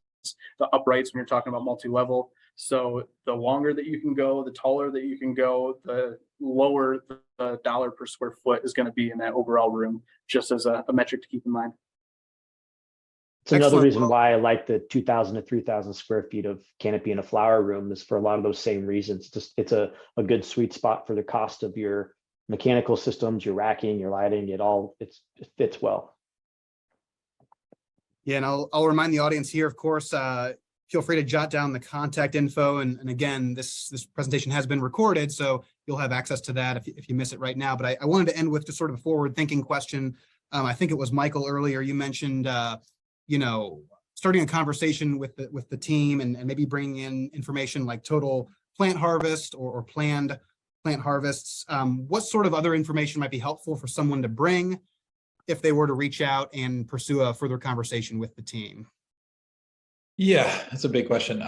the uprights when you're talking about multi-level. So the longer that you can go, the taller that you can go, the lower the dollar per square foot is going to be in that overall room, just as a metric to keep in mind. It's another Excellent. reason why I like the 2,000 to 3,000 square feet of canopy in a flower room, is for a lot of those same reasons. It's a good sweet spot for the cost of your mechanical systems, your racking, your lighting, it fits well. Yeah, and I'll remind the audience here, of course, feel free to jot down the contact info. And again, this presentation has been recorded, so you'll have access to that if you miss it right now. But I wanted to end with just sort of a forward-thinking question. I think it was Michael earlier, you mentioned, starting a conversation with the team and maybe bringing in information like total plant harvest or planned plant harvests. What sort of other information might be helpful for someone to bring if they were to reach out and pursue a further conversation with the team? Yeah, that's a big question.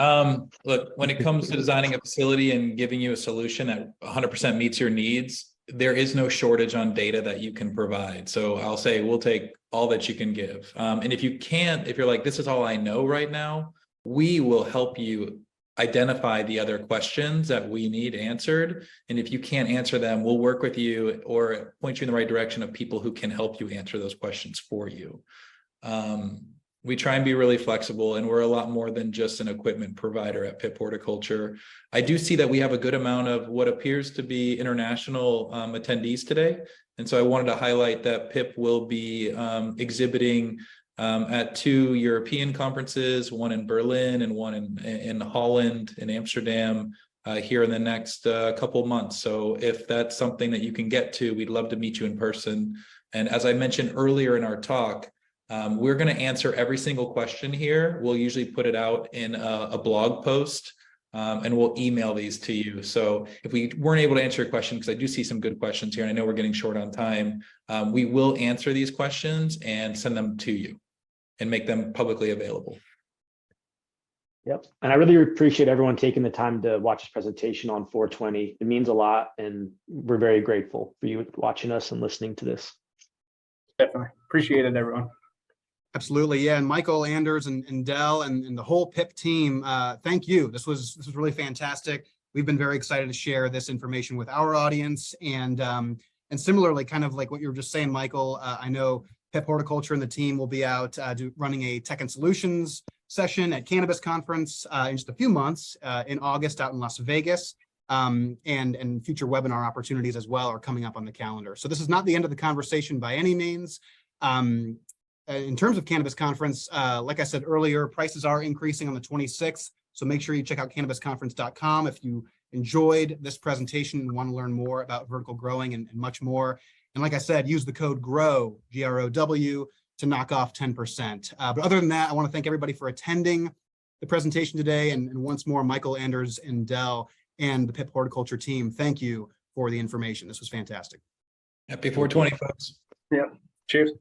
Look, when it comes to designing a facility and giving you a solution that 100% meets your needs, there is no shortage on data that you can provide. So I'll say we'll take all that you can give. And if you can't, if you're like, this is all I know right now, we will help you identify the other questions that we need answered. And if you can't answer them, we'll work with you or point you in the right direction of people who can help you answer those questions for you. We try and be really flexible, and we're a lot more than just an equipment provider at PIP Horticulture. I do see that we have a good amount of what appears to be international attendees today. And so I wanted to highlight that PIP will be exhibiting at 2 European conferences, one in Berlin and one in Holland, in Amsterdam, here in the next couple of months. So if that's something that you can get to, we'd love to meet you in person. And as I mentioned earlier in our talk, we're going to answer every single question here. We'll usually put it out in a blog post, and we'll email these to you. So if we weren't able to answer your question, because I do see some good questions here, and I know we're getting short on time, we will answer these questions and send them to you and make them publicly available. Yep. And I really appreciate everyone taking the time to watch this presentation on 420. It means a lot, and we're very grateful for you watching us and listening to this. Definitely appreciate it, everyone. Absolutely. Yeah. And Michael, Anders, and Dell and the whole PIP team, thank you. This was really fantastic. We've been very excited to share this information with our audience. And similarly, kind of like what you were just saying, Michael, I know PIP Horticulture and the team will be out running a Tech and Solutions session at Cannabis Conference in just a few months in August out in Las Vegas. And future webinar opportunities as well are coming up on the calendar. So this is not the end of the conversation by any means. In terms of Cannabis Conference, like I said earlier, prices are increasing on the 26th. So make sure you check out cannabisconference.com if you enjoyed this presentation and want to learn more about vertical growing and much more. And like I said, use the code GROW, G-R-O-W, to knock off 10%. But other than that, I want to thank everybody for attending the presentation today. And once more, Michael, Anders, and Dell, and the PIP Horticulture team, thank you for the information. This was fantastic. Happy 420, folks. Yeah. Cheers.